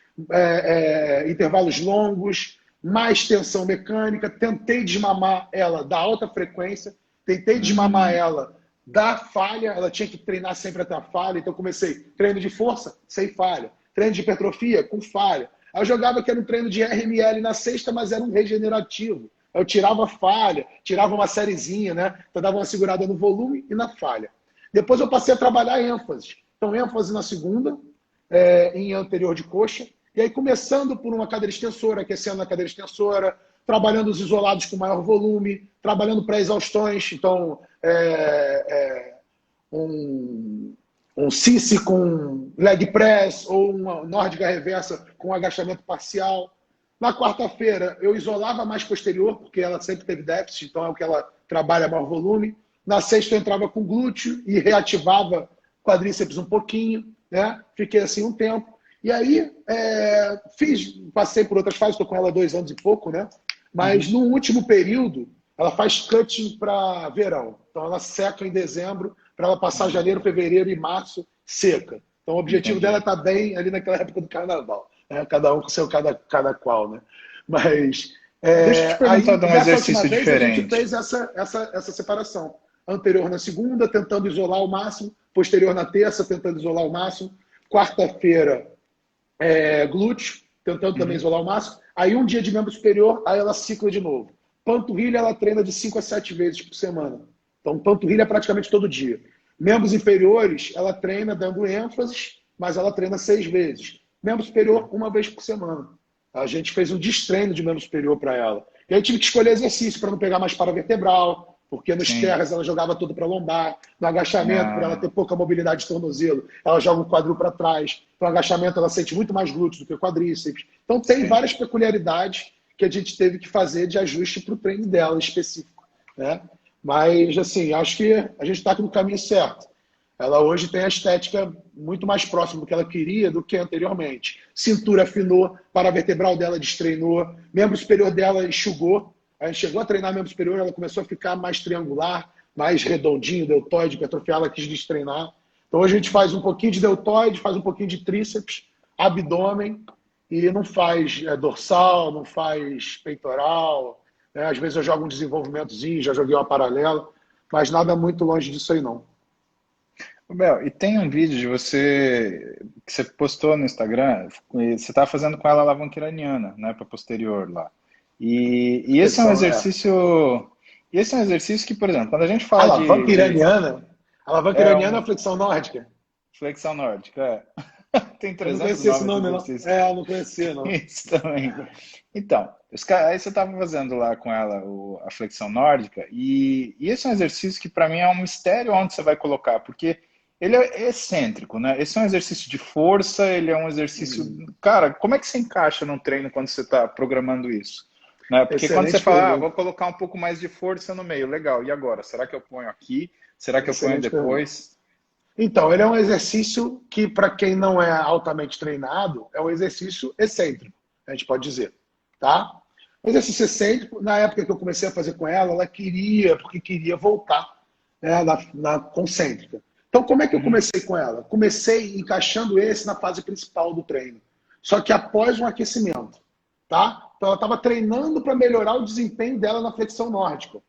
intervalos longos, mais tensão mecânica. Tentei desmamar ela da alta frequência, tentei desmamar Hum, ela da falha, ela tinha que treinar sempre até a falha, então eu comecei treino de força, sem falha, treino de hipertrofia, com falha. Aí eu jogava que era um treino de RML na sexta, mas era um regenerativo. Eu tirava falha, tirava uma sériezinha, né? Então dava uma segurada no volume e na falha. Depois eu passei a trabalhar ênfase. Então ênfase na segunda, em anterior de coxa, e aí começando por uma cadeira extensora, aquecendo na cadeira extensora, trabalhando os isolados com maior volume, trabalhando pré-exaustões, então um sissy com leg press ou uma nórdica reversa com agachamento parcial. Na quarta-feira eu isolava mais posterior, porque ela sempre teve déficit, então é o que ela trabalha maior volume. Na sexta eu entrava com glúteo e reativava quadríceps um pouquinho, né? Fiquei assim um tempo. E aí passei por outras fases, estou com ela há 2 anos e pouco, né? Mas no último período, ela faz cutting para verão. Então ela seca em dezembro, para ela passar janeiro, fevereiro e março seca. Então o objetivo dela é estar bem ali naquela época do carnaval. Né? Cada um com seu cada qual, né? Mas Deixa eu te perguntar aí, de um dessa exercício última vez, a gente diferente. fez essa separação. Anterior na segunda, tentando isolar o máximo. Posterior na terça, tentando isolar o máximo. Quarta-feira, glúteo, tentando também isolar o máximo. Aí um dia de membro superior, aí ela cicla de novo. Panturrilha, ela treina de 5 a 7 vezes por semana. Então, panturrilha é praticamente todo dia. Membros inferiores, ela treina dando ênfase, mas ela treina 6 vezes. Membro superior, 1 vez por semana. A gente fez um destreino de membro superior para ela. E aí tive que escolher exercício para não pegar mais paravertebral, porque nos terras ela jogava tudo para lombar. No agachamento, para ela ter pouca mobilidade de tornozelo, ela joga o quadril para trás. No agachamento, ela sente muito mais glúteos do que quadríceps. Então, tem várias peculiaridades que a gente teve que fazer de ajuste para o treino dela específico. Né? Mas, assim, acho que a gente está no caminho certo. Ela hoje tem a estética muito mais próxima do que ela queria do que anteriormente. Cintura afinou, paravertebral dela destreinou, membro superior dela enxugou. A gente chegou a treinar membro superior, ela começou a ficar mais triangular, mais redondinho, deltoide, hipertrofiar, ela quis destreinar. Então hoje a gente faz um pouquinho de deltoide, faz um pouquinho de tríceps, abdômen, e não faz dorsal, não faz peitoral. Né? Às vezes eu jogo um desenvolvimentozinho, já joguei uma paralela, mas nada muito longe disso aí não. Bel, e tem um vídeo de você que você postou no Instagram, você estava fazendo com ela a alavanca iraniana, né, para posterior lá. E esse é um exercício, que, por exemplo, quando a gente fala alavanca iraniana, alavanca iraniana ou flexão nórdica? Flexão nórdica, Tem 300 eu não conhecia esse nome, não. Eu não conhecia, não. Isso também. Então, aí você estava fazendo lá com ela a flexão nórdica, e esse é um exercício que para mim é um mistério onde você vai colocar, porque ele é excêntrico, né? Esse é um exercício de força, ele é um exercício... Cara, como é que você encaixa num treino quando você está programando isso? Né? Porque quando você fala, vou colocar um pouco mais de força no meio, legal, e agora? Será que eu ponho aqui? Será que eu ponho depois? Então, ele é um exercício que, para quem não é altamente treinado, é um exercício excêntrico, a gente pode dizer, tá? Um exercício excêntrico, na época que eu comecei a fazer com ela, ela porque queria voltar, né, na concêntrica. Então, como é que eu comecei com ela? Comecei encaixando esse na fase principal do treino, só que após um aquecimento, tá? Então, ela estava treinando para melhorar o desempenho dela na flexão nórdica.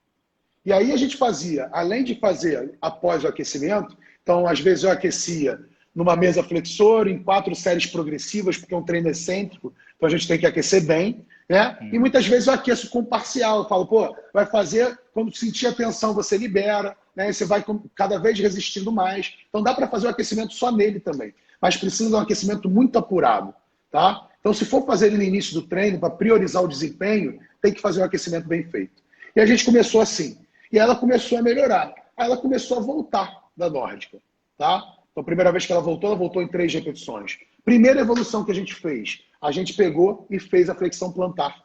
E aí a gente fazia, além de fazer após o aquecimento, então às vezes eu aquecia numa mesa flexora, em 4 séries progressivas, porque é um treino excêntrico, então a gente tem que aquecer bem, né? E muitas vezes eu aqueço com parcial, eu falo, pô, vai fazer, quando sentir a tensão você libera, né? E você vai cada vez resistindo mais. Então dá para fazer o aquecimento só nele também, mas precisa de um aquecimento muito apurado, tá? Então se for fazer ele no início do treino, para priorizar o desempenho, tem que fazer um aquecimento bem feito. E a gente começou assim. E ela começou a melhorar. Aí ela começou a voltar da nórdica, tá? Então, a primeira vez que ela voltou em 3 repetições. Primeira evolução que a gente pegou e fez a flexão plantar.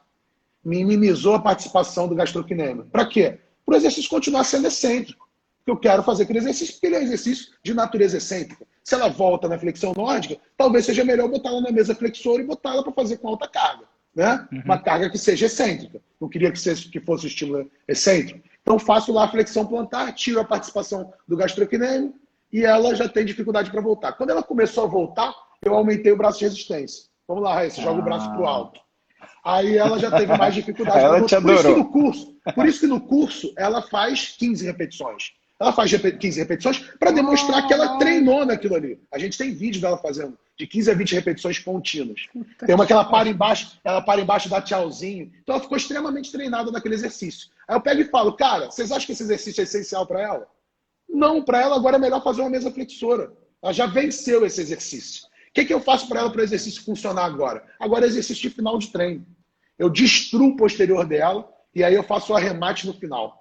Minimizou a participação do gastrocnêmio. Para quê? Para o exercício continuar sendo excêntrico. Porque eu quero fazer aquele exercício, porque ele é um exercício de natureza excêntrica. Se ela volta na flexão nórdica, talvez seja melhor botar ela na mesa flexora e botar ela para fazer com alta carga. Né? Uma carga que seja excêntrica. Não queria que fosse o estímulo excêntrico. Então faço lá a flexão plantar, tiro a participação do gastrocnêmio e ela já tem dificuldade para voltar. Quando ela começou a voltar, eu aumentei o braço de resistência. Vamos lá, Raíssa, joga o braço para o alto. Aí ela já teve mais dificuldade para voltar. Por isso que no curso ela faz 15 repetições. Ela faz 15 repetições para demonstrar que ela treinou naquilo ali. A gente tem vídeo dela fazendo de 15 a 20 repetições contínuas. Tem uma que ela para embaixo, dá tchauzinho. Então ela ficou extremamente treinada naquele exercício. Aí eu pego e falo, cara, vocês acham que esse exercício é essencial para ela? Não, para ela agora é melhor fazer uma mesa flexora. Ela já venceu esse exercício. O que eu faço para ela para o exercício funcionar agora? Agora é exercício de final de treino. Eu destruo o posterior dela e aí eu faço o arremate no final.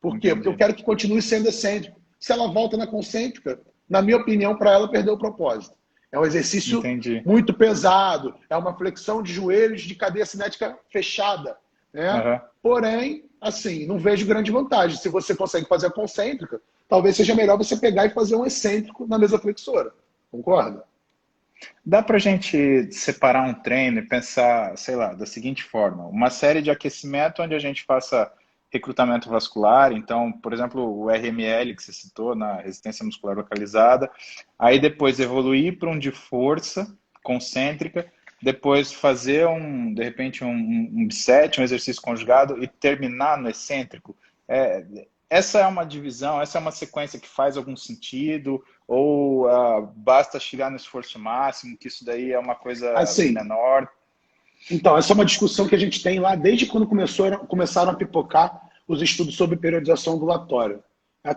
Por quê? Porque eu quero que continue sendo excêntrico. Se ela volta na concêntrica, na minha opinião, para ela perdeu o propósito. É um exercício muito pesado, é uma flexão de joelhos de cadeia cinética fechada. Né? Porém, assim, não vejo grande vantagem. Se você consegue fazer a concêntrica, talvez seja melhor você pegar e fazer um excêntrico na mesa flexora. Concorda? Dá para a gente separar um treino e pensar, sei lá, da seguinte forma: uma série de aquecimento onde a gente faça recrutamento vascular, então, por exemplo, o RML que você citou, na resistência muscular localizada, aí depois evoluir para um de força concêntrica, depois fazer de repente um biset, um exercício conjugado e terminar no excêntrico. Essa é uma divisão, essa é uma sequência que faz algum sentido, ou basta chegar no esforço máximo, que isso daí é uma coisa assim, menor? Então, essa é uma discussão que a gente tem lá desde quando começaram a pipocar os estudos sobre periodização ondulatória.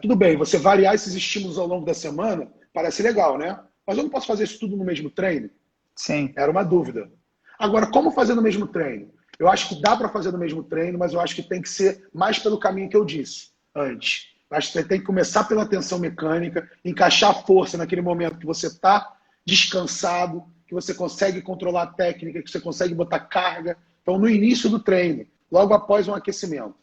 Tudo bem, você variar esses estímulos ao longo da semana parece legal, né? Mas eu não posso fazer isso tudo no mesmo treino? Sim. Era uma dúvida. Agora, como fazer no mesmo treino? Eu acho que dá para fazer no mesmo treino, mas eu acho que tem que ser mais pelo caminho que eu disse antes. Eu acho que você tem que começar pela tensão mecânica, encaixar a força naquele momento que você está descansado, que você consegue controlar a técnica, que você consegue botar carga. Então, no início do treino, logo após um aquecimento.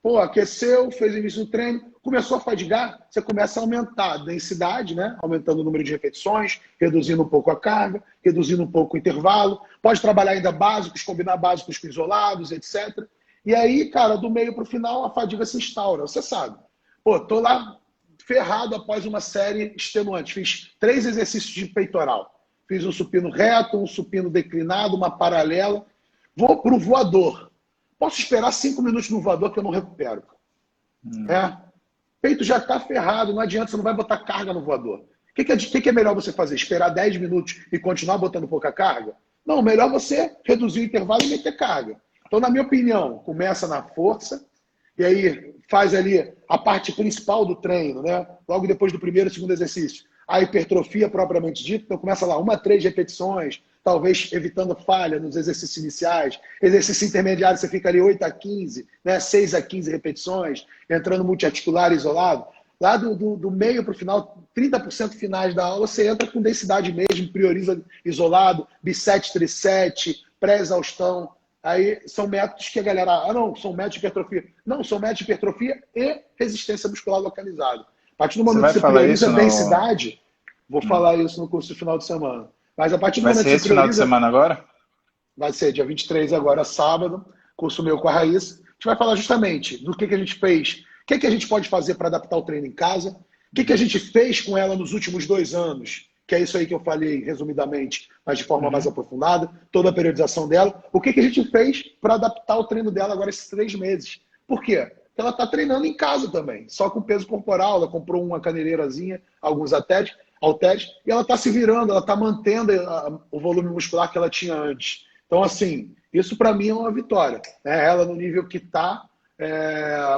Pô, aqueceu, fez o início do treino, começou a fadigar, você começa a aumentar a densidade, né? Aumentando o número de repetições, reduzindo um pouco a carga, reduzindo um pouco o intervalo. Pode trabalhar ainda básicos, combinar básicos com isolados, etc. E aí, cara, do meio para o final, a fadiga se instaura, você sabe. Pô, tô lá ferrado após uma série extenuante. Fiz 3 exercícios de peitoral. Fiz um supino reto, um supino declinado, uma paralela. Vou pro voador. Posso esperar 5 minutos no voador que eu não recupero. Peito já está ferrado, não adianta, você não vai botar carga no voador. O que é melhor você fazer? Esperar 10 minutos e continuar botando pouca carga? Não, melhor você reduzir o intervalo e meter carga. Então, na minha opinião, começa na força, e aí faz ali a parte principal do treino, né? Logo depois do primeiro e segundo exercício. A hipertrofia propriamente dita, então começa lá 1 a 3 repetições, talvez evitando falha nos exercícios iniciais. Exercício intermediário, você fica ali 8 a 15, né? 6 a 15 repetições, entrando multiarticular isolado. Lá do meio para o final, 30% finais da aula, você entra com densidade mesmo, prioriza isolado, bisete, trisete, pré-exaustão. Aí são métodos que a galera... não, são métodos de hipertrofia. Não, são métodos de hipertrofia e resistência muscular localizada. A partir do momento que você prioriza a densidade, vou falar isso no curso de final de semana. Mas a partir do momento que você prioriza... Vai ser esse final de semana agora? Vai ser dia 23 agora, sábado, curso meu com a Raíssa. A gente vai falar justamente do que a gente fez, o que a gente pode fazer para adaptar o treino em casa, o que a gente fez com ela nos últimos 2 anos, que é isso aí que eu falei resumidamente, mas de forma mais aprofundada, toda a periodização dela. O que a gente fez para adaptar o treino dela agora esses 3 meses. Por quê? Porque ela está treinando em casa também, só com peso corporal. Ela comprou uma caneleirazinha, alguns halteres, e ela está se virando, ela está mantendo o volume muscular que ela tinha antes. Então, assim, isso para mim é uma vitória. Ela no nível que está,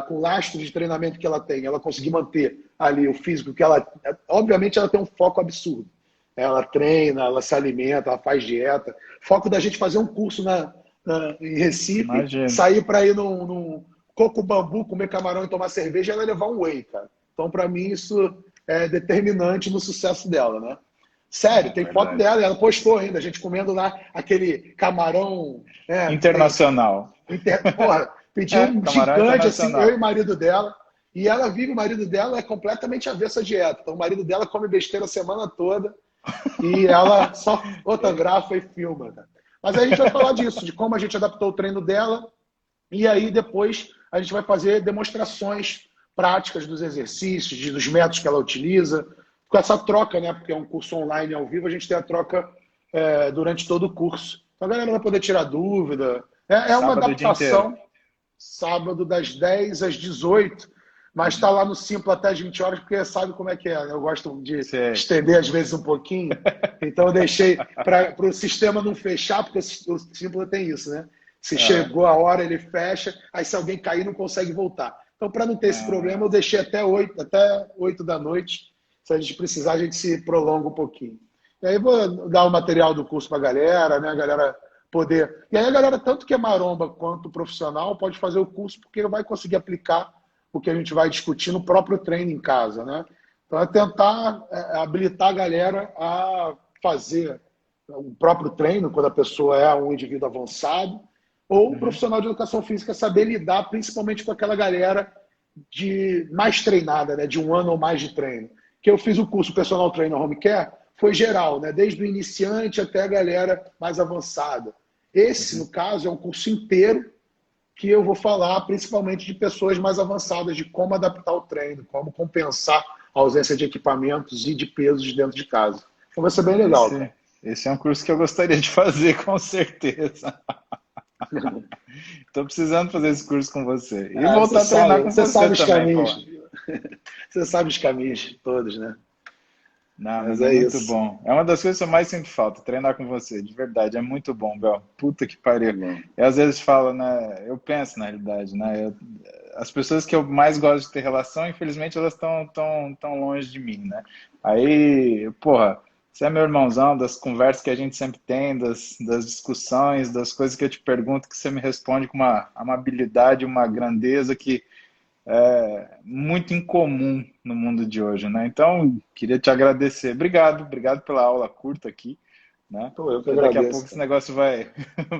com o lastro de treinamento que ela tem, ela conseguir manter ali o físico que ela... Obviamente ela tem um foco absurdo. Ela treina, ela se alimenta, ela faz dieta. Foco da gente fazer um curso em Recife, Imagina. Sair para ir num coco bambu, comer camarão e tomar cerveja, ela levar um whey, cara. Então, para mim, isso é determinante no sucesso dela, né? Sério, tem foto dela, e ela postou ainda, a gente comendo lá aquele camarão... internacional. Porra, pediu um gigante, assim, eu e o marido dela. E ela vive, o marido dela é completamente avesso à dieta. Então, o marido dela come besteira a semana toda e ela só fotografa e filma. Né? Mas aí a gente vai falar disso, de como a gente adaptou o treino dela. E aí, depois, a gente vai fazer demonstrações práticas dos exercícios, dos métodos que ela utiliza. Com essa troca, né? Porque é um curso online ao vivo, a gente tem a troca durante todo o curso. Então, a galera vai poder tirar dúvida. É uma adaptação. Sábado, das 10 às 18. mas está lá no Simpla até as 20 horas, porque sabe como é que é, né? Eu gosto de Sei. estender às vezes um pouquinho, então eu deixei para o sistema não fechar, porque o Simpla tem isso, né? Se Aham. chegou a hora, ele fecha, aí se alguém cair, não consegue voltar. Então, para não ter esse problema, eu Ah, deixei até 8 da noite. Se a gente precisar, a gente se prolonga um pouquinho. E aí vou dar o material do curso para a galera, né? A galera poder. E aí a galera, tanto que é maromba quanto profissional, pode fazer o curso porque vai conseguir aplicar o que a gente vai discutir no próprio treino em casa, né? Então é tentar habilitar a galera a fazer o próprio treino quando a pessoa é um indivíduo avançado, ou o uhum. profissional de educação física saber lidar principalmente com aquela galera de mais treinada, né? De um ano ou mais de treino. Que eu fiz o curso Personal Trainer Home Care, foi geral, né? Desde o iniciante até a galera mais avançada. Esse, Uhum. no caso, é um curso inteiro que eu vou falar principalmente de pessoas mais avançadas, de como adaptar o treino, como compensar a ausência de equipamentos e de pesos dentro de casa. Então vai ser bem legal, cara. Esse é um curso que eu gostaria de fazer, com certeza. Estou precisando fazer esse curso com você. E voltar a treinar com Você você sabe os também, pô. caminhos. Você sabe os caminhos todos, né? Não, Mas mas é é muito isso. bom. É uma das coisas que eu mais sinto falta, treinar com você, de verdade. É muito bom, Bel. Puta que Tá pariu. bom. Eu às vezes falo, né? Eu penso na realidade, né? As pessoas que eu mais gosto de ter relação, infelizmente, elas estão tão longe de mim, né? Aí, porra, você é meu irmãozão, das conversas que a gente sempre tem, das discussões, das coisas que eu te pergunto, que você me responde com uma amabilidade, uma grandeza que muito incomum no mundo de hoje, né? Então, queria te agradecer. Obrigado pela aula curta aqui, né? Pô, eu que Porque daqui a pouco agradeço, esse cara. negócio vai,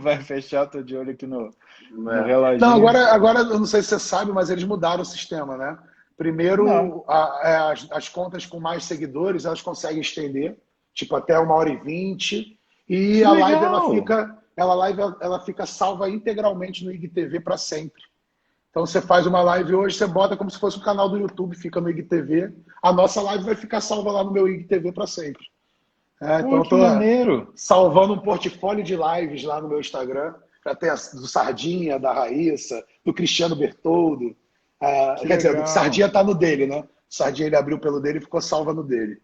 vai fechar, tô de olho aqui no É. Não, reloginho. agora eu não sei se você sabe, mas eles mudaram o sistema, né? Não, Primeiro, as contas com mais seguidores, elas conseguem estender, tipo até 1h20, e que a live legal! ela fica salva integralmente no IGTV para sempre. Então você faz uma live hoje, você bota como se fosse um canal do YouTube, fica no IGTV. A nossa live vai ficar salva lá no meu IGTV para sempre. Então Pô, eu que estou maneiro! salvando um portfólio de lives lá no meu Instagram, para ter do Sardinha, da Raíssa, do Cristiano Bertoldo. Que Quer dizer, o Sardinha legal! está no dele, né? O Sardinha ele abriu pelo dele e ficou salva no dele.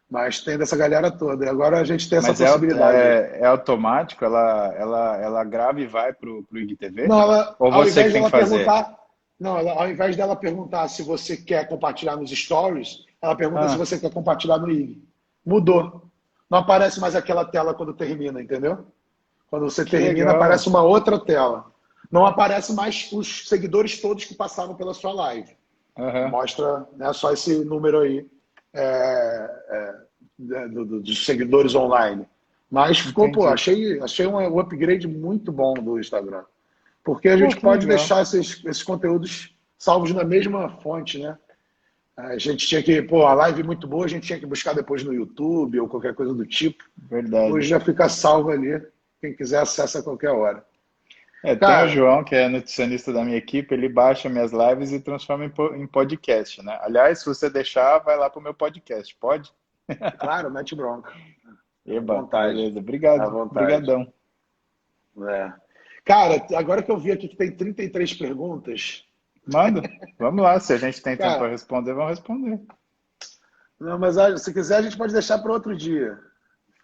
Mas tem dessa galera toda. E agora a gente tem essa Mas possibilidade. é automático? Ela grava e vai pro IGTV? Não, Ou ao você que invés tem que dela fazer? perguntar, não, ao invés dela perguntar se você quer compartilhar nos stories, ela pergunta se Ah, você quer compartilhar no IG. Mudou. Não aparece mais aquela tela quando termina, entendeu? Quando você que termina, aparece legal! uma outra tela. Não aparece mais os seguidores todos que passaram pela sua live. Aham, Mostra, né, só esse número aí dos seguidores online. Mas ficou, pô, entendi. achei um upgrade muito bom do Instagram. Porque a Pô, gente que pode legal. deixar esses conteúdos salvos na mesma fonte, né? A gente tinha que, pô, a live muito boa, a gente tinha que buscar depois no YouTube ou qualquer coisa do tipo. Hoje Verdade. já fica salvo ali. Quem quiser acessa a qualquer hora. Tem o Cara, João, que é nutricionista da minha equipe, ele baixa minhas lives e transforma em podcast, né? Aliás, se você deixar, vai lá pro meu podcast, pode? claro, mete bronca. À Eba, vontade. beleza. À Obrigado, vontade. brigadão. É. Cara, agora que eu vi aqui que tem 33 perguntas, Manda, vamos lá, se a gente tem tempo para cara, responder, vamos responder. não, mas se quiser a gente pode deixar para outro dia.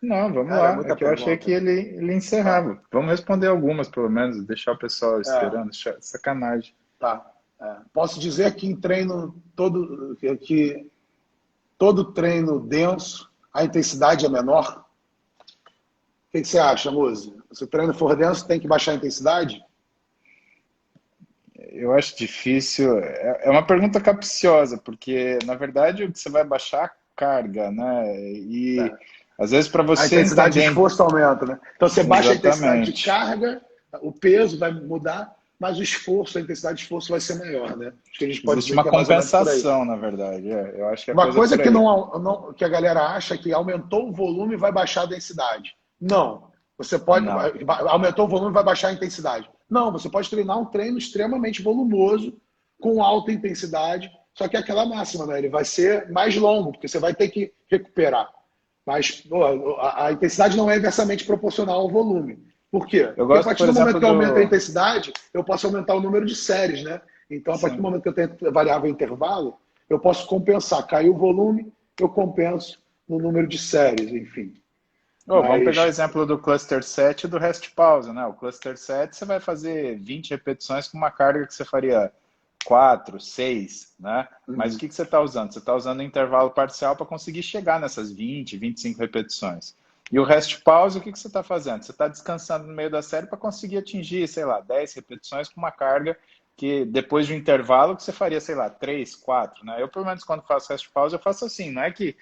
Não, vamos Cara, é lá. É muita que eu achei que pergunta. ele Tá. encerrava. Vamos responder algumas, pelo menos, deixar o pessoal É, esperando. Sacanagem. tá. Posso dizer que em treino que todo treino denso, a intensidade é menor? O que você acha, Muzi? Se o treino for denso, tem que baixar a intensidade? Eu acho difícil. É uma pergunta capciosa, porque, na verdade, o que você vai baixar é a carga, né? E, É. às vezes, para A você intensidade de entender esforço aumenta, né? Então você baixa a intensidade de exatamente. carga, o peso vai mudar, mas o esforço, a intensidade de esforço vai ser maior, né? Acho que a gente pode Existe dizer uma que é mais ou menos por aí. compensação, na verdade. Eu acho que a Uma coisa é coisa por que, aí. que a galera acha que aumentou o volume vai baixar a densidade. Não. Você pode. Não. Aumentou o volume vai baixar a intensidade. Não, você pode treinar um treino extremamente volumoso, com alta intensidade, só que é aquela máxima, né? Ele vai ser mais longo, porque você vai ter que recuperar. Mas pô, a intensidade não é inversamente proporcional ao volume. Por quê? Eu Porque a gosto, partir por do momento exemplo, que eu aumento a do. intensidade, eu posso aumentar o número de séries, né? Então, a partir do Sim. momento que eu tenho variável intervalo, eu posso compensar. Caiu o volume, eu compenso no número de séries, enfim. Oh, vamos pegar o Mas, exemplo do cluster set e do rest pause, né? O cluster set você vai fazer 20 repetições com uma carga que você faria 4, 6, né? Mas o que você está usando? Você está usando o intervalo parcial para conseguir chegar nessas 20, 25 repetições. E o rest pause, o que você está fazendo? Você está descansando no meio da série para conseguir atingir, sei lá, 10 repetições com uma carga que depois de um intervalo que você faria, sei lá, 3, 4, né? Eu, pelo menos, quando faço rest pause, eu faço assim, não é que,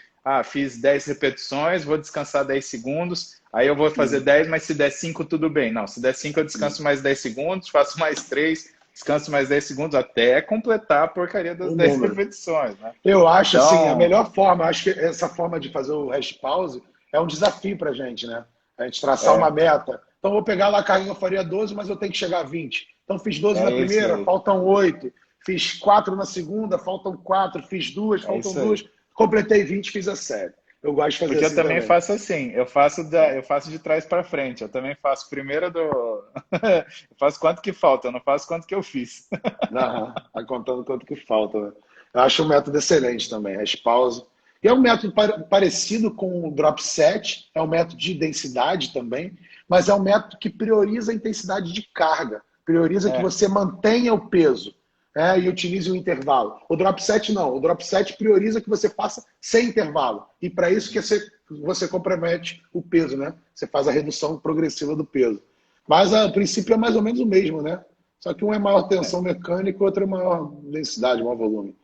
fiz 10 repetições, vou descansar 10 segundos, aí eu vou fazer 10, mas se der 5, tudo bem. Não, se der 5, eu descanso mais 10 segundos, faço mais 3, descanso mais 10 segundos, até completar a porcaria das o 10 número. repetições, né? Eu acho assim, a Então, melhor forma, acho que essa forma de fazer o rest pause é um desafio para a gente, né? A gente traçar uma é, meta. Então, vou pegar lá a carga que eu faria 12, mas eu tenho que chegar a 20. Então, fiz 12 na é isso primeira, aí, faltam 8. Fiz 4 na segunda, faltam 4. Fiz 2, é faltam isso aí. 2. Completei 20, fiz a série. Eu gosto de fazer Porque eu assim também também. faço assim, eu faço de trás para frente. Eu também faço primeiro do, eu faço quanto que falta, eu não faço quanto que eu fiz. Aham, vai contando quanto que falta, né? Eu acho um método excelente também, rest pause. E é um método parecido com o drop set, é um método de densidade também, mas é um método que prioriza a intensidade de carga, prioriza que É, você mantenha o peso, e utilize o intervalo. O drop set não, o drop set prioriza que você faça sem intervalo. E para isso que você compromete o peso, né? Você faz a redução progressiva do peso. Mas o princípio é mais ou menos o mesmo, né? Só que um é maior é. tensão mecânica, o outro é maior densidade, maior volume.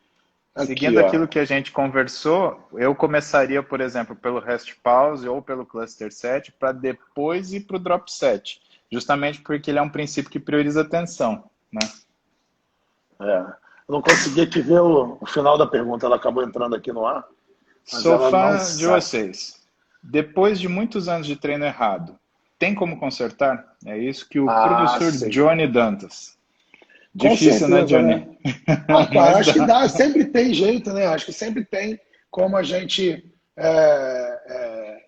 Aqui, Seguindo ó. aquilo que a gente conversou, eu começaria, por exemplo, pelo rest pause ou pelo cluster set para depois ir para o drop set, justamente porque ele é um princípio que prioriza a tensão, né? É. Eu não consegui aqui ver o final da pergunta, ela acabou entrando aqui no ar, mas Sou ela não fã de sai. vocês. Depois de muitos anos de treino errado, tem como consertar? É isso que o Ah, professor sim. Johnny Dantas. Com Difícil, né, certeza, né? Johnny? Ah, cara, Mas acho que dá. dá, sempre tem jeito, né? Acho que sempre tem como a gente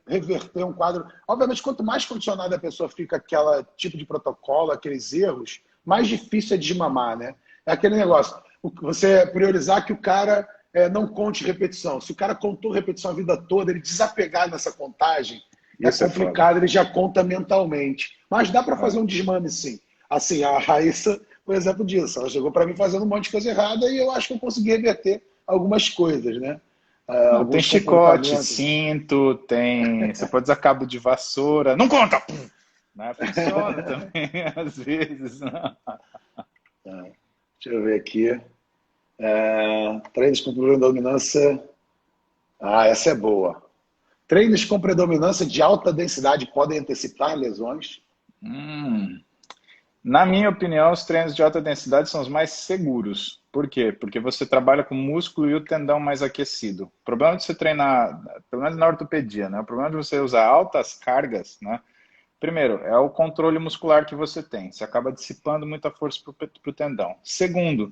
reverter um quadro. Obviamente, quanto mais condicionada a pessoa fica aquele tipo de protocolo, aqueles erros, mais difícil é desmamar, né? É aquele negócio, você priorizar que o cara não conte repetição. Se o cara contou repetição a vida toda, ele desapegar nessa contagem, é Isso é foda. complicado, ele já conta mentalmente. Mas dá para É. fazer um desmame, sim. Assim, a Raíssa, por exemplo, disso. Ela chegou para mim fazendo um monte de coisa errada e eu acho que eu consegui reverter algumas coisas, né? Não, tem Alguns chicote, comportamentos. cinto, tem. Você pode usar cabo de vassoura. Não conta! Pum! Né? Funciona também, às vezes. Né? Deixa eu ver aqui. Treinos com predominância. Ah, essa é boa. Treinos com predominância de alta densidade podem antecipar lesões? Hum. Na minha opinião, os treinos de alta densidade são os mais seguros. Por quê? Porque você trabalha com o músculo e o tendão mais aquecido. O problema de você treinar, pelo menos na ortopedia, né? O problema de você usar altas cargas, né? Primeiro, é o controle muscular que você tem. Você acaba dissipando muita força para o tendão. Segundo,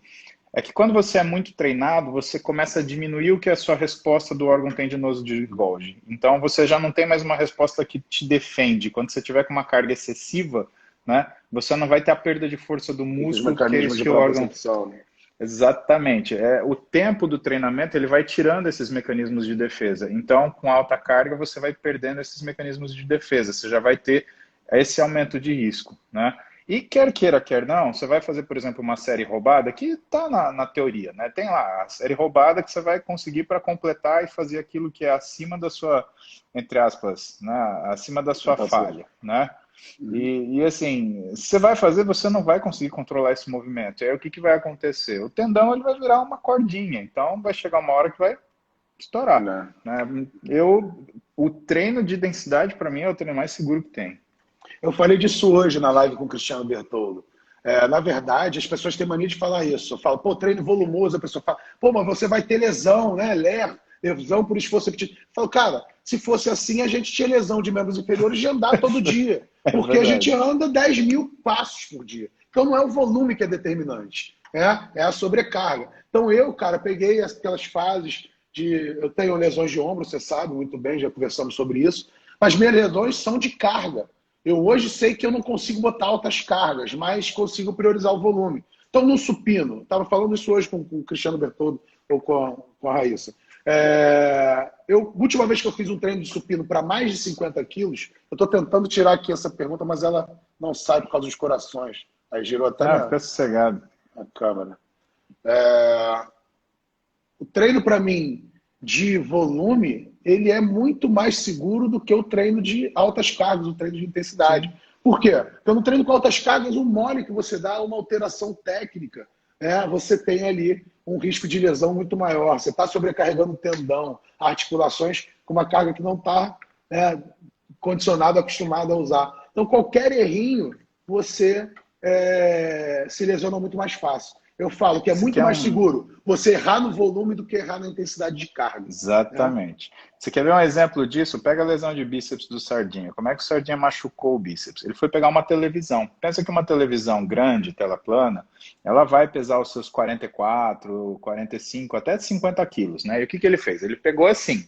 é que quando você é muito treinado, você começa a diminuir o que a sua resposta do órgão tendinoso de Golgi. Então, você já não tem mais uma resposta que te defende. Quando você tiver com uma carga excessiva, né, você não vai ter a perda de força do E os músculo, porque é mecanismos isso de que o órgão... propriocepção, né? Exatamente. O tempo do treinamento ele vai tirando esses mecanismos de defesa. Então, com alta carga, você vai perdendo esses mecanismos de defesa. Você já vai ter esse aumento de risco, né? E quer queira, quer não, você vai fazer, por exemplo, uma série roubada, que está na teoria, né? Tem lá a série roubada que você vai conseguir para completar e fazer aquilo que é acima da sua, entre aspas, né? Acima da sua falha, né? E assim, você vai fazer, você não vai conseguir controlar esse movimento. E aí o que vai acontecer? O tendão ele vai virar uma cordinha, então vai chegar uma hora que vai estourar, Né? né? O treino de densidade para mim é o treino mais seguro que tem. Eu falei disso hoje na live com o Cristiano Bertoldo. Na verdade, as pessoas têm mania de falar isso. Eu falo, pô, treino volumoso, a pessoa fala, pô, mas você vai ter lesão, né? Lesão por esforço repetido. Eu falo, cara, se fosse assim, a gente tinha lesão de membros inferiores de andar todo dia. É Porque a gente verdade. anda 10 mil passos por dia. Então não é o volume que é determinante, é a sobrecarga. Então eu, cara, peguei aquelas fases de. Eu tenho lesões de ombro, você sabe muito bem, já conversamos sobre isso. Mas minhas lesões são de carga. Eu hoje sei que eu não consigo botar altas cargas, mas consigo priorizar o volume. Então, no supino, estava falando isso hoje com o Cristiano Bertoldo ou com a Raíssa. Última vez que eu fiz um treino de supino para mais de 50 quilos, eu estou tentando tirar aqui essa pergunta, mas ela não sai por causa dos corações. Aí girou até Fica sossegado. a câmera. O treino, para mim, de volume, ele é muito mais seguro do que o treino de altas cargas, o treino de intensidade. Sim. Por quê? Porque no treino com altas cargas, o mole que você dá é uma alteração técnica. Você tem ali um risco de lesão muito maior. Você está sobrecarregando o tendão, articulações com uma carga que não está condicionado, acostumado a usar. Então, qualquer errinho, você se lesiona muito mais fácil. Eu falo que é muito mais seguro você errar no volume do que errar na intensidade de carga. Exatamente. Você quer ver um exemplo disso? Pega a lesão de bíceps do Sardinha. Como é que o Sardinha machucou o bíceps? Ele foi pegar uma televisão. Pensa que uma televisão grande, tela plana, ela vai pesar os seus 44, 45, até 50 quilos, né? E o que ele fez? Ele pegou assim,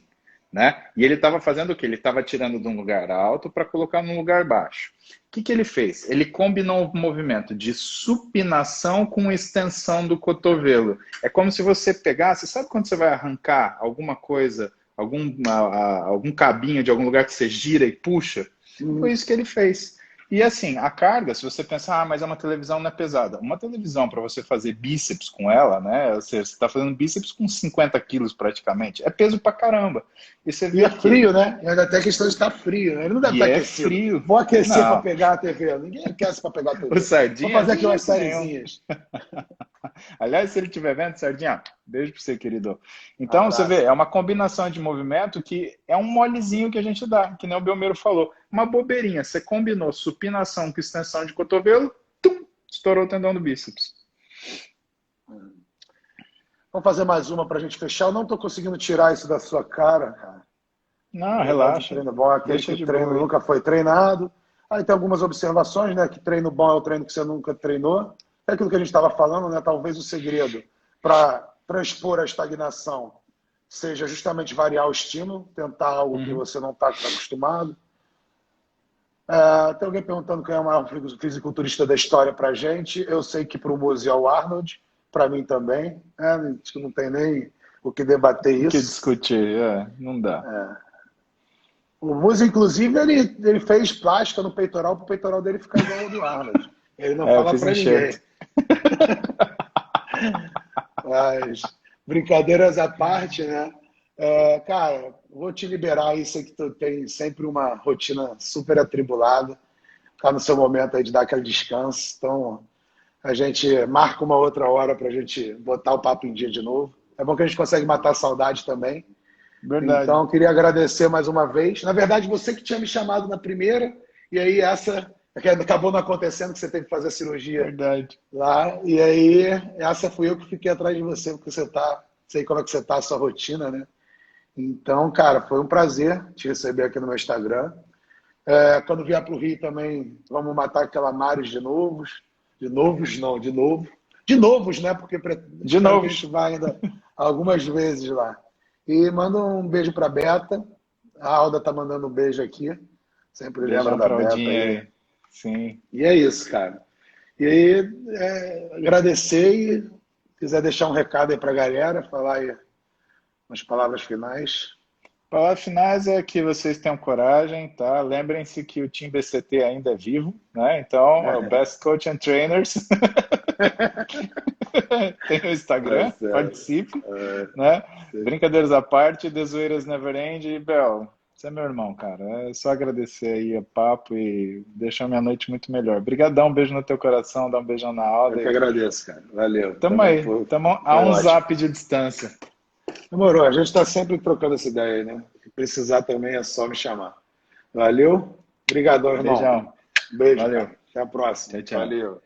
né? E ele estava fazendo o quê? Ele estava tirando de um lugar alto para colocar num lugar baixo. O que ele fez? Ele combinou o movimento de supinação com extensão do cotovelo. É como se você pegasse, sabe quando você vai arrancar alguma coisa, algum cabinho de algum lugar que você gira e puxa? Foi isso que ele fez. E assim, a carga, se você pensar, mas é uma televisão, não é pesada. Uma televisão, para você fazer bíceps com ela, né? Você está fazendo bíceps com 50 quilos praticamente. É peso pra caramba. E é frio, né? Ainda tem a questão de estar frio, né? Ele não deve estar aquecido. Frio. Vou aquecer para pegar a TV. Ninguém aquece para pegar a TV. O Sardinha. Vou fazer aqui umas sériezinhas. Aliás, se ele estiver vendo, Sardinha, beijo para você, querido. Então, você vê, é uma combinação de movimento que é um molezinho que a gente dá, que nem o Belmiro falou. Uma bobeirinha. Você combinou supinação com extensão de cotovelo, estourou o tendão do bíceps. Vamos fazer mais uma para a gente fechar. Eu não estou conseguindo tirar isso da sua cara, cara. Não, relaxa. Treino bom, aquele que treino nunca foi treinado. Aí tem algumas observações, né? Que treino bom é o treino que você nunca treinou. É aquilo que a gente estava falando, né? Talvez o segredo para transpor a estagnação seja justamente variar o estímulo, tentar algo que você não está acostumado. Tem alguém perguntando quem é o maior fisiculturista da história para a gente. Eu sei que para o Muzi é o Arnold, para mim também. Acho que não tem nem o que debater isso. O que discutir, não dá. O Muzi, inclusive, ele fez plástica no peitoral para o peitoral dele ficar igual ao do Arnold. Ele não fala para ninguém. Mas, brincadeiras à parte, né? Cara, vou te liberar aí, sei que tu tem sempre uma rotina super atribulada, tá no seu momento aí de dar aquele descanso, então a gente marca uma outra hora pra gente botar o papo em dia de novo. É bom que a gente consegue matar a saudade também. Verdade. Então, queria agradecer mais uma vez. Na verdade, você que tinha me chamado na primeira, e aí essa que acabou não acontecendo, que você teve que fazer a cirurgia. Verdade. Lá, e aí essa fui eu que fiquei atrás de você, porque você tá, sei como é que você tá, a sua rotina, né? Então, cara, foi um prazer te receber aqui no meu Instagram. Quando vier para o Rio também, vamos matar aquela Maris de novos. De novos, não, de novo. De novos, né? Porque de novo. A gente vai ainda algumas vezes lá. E manda um beijo para a Beta. A Alda tá mandando um beijo aqui. Sempre lembra da Beta aí. Sim. E é isso, cara. E aí, agradecer e quiser deixar um recado aí para a galera, falar aí umas palavras finais. Palavras finais é que vocês tenham coragem, tá? Lembrem-se que o Team BCT ainda é vivo, né? Então, o Best Coach and Trainers. Tem o Instagram, participe, né? Brincadeiras à parte, The Zoeiras Never End. E, Bel, você é meu irmão, cara. É só agradecer aí o papo e deixar minha noite muito melhor. Obrigadão, um beijo no teu coração, dá um beijão na Alda. Eu que agradeço, cara. Valeu. Tamo aí, tamo a um zap de distância. Demorou, a gente está sempre trocando essa ideia aí, né? Se precisar também é só me chamar. Valeu? Obrigadão, irmão. Beijão. Beijo. Valeu. Cara. Até a próxima. Tchau, tchau. Valeu.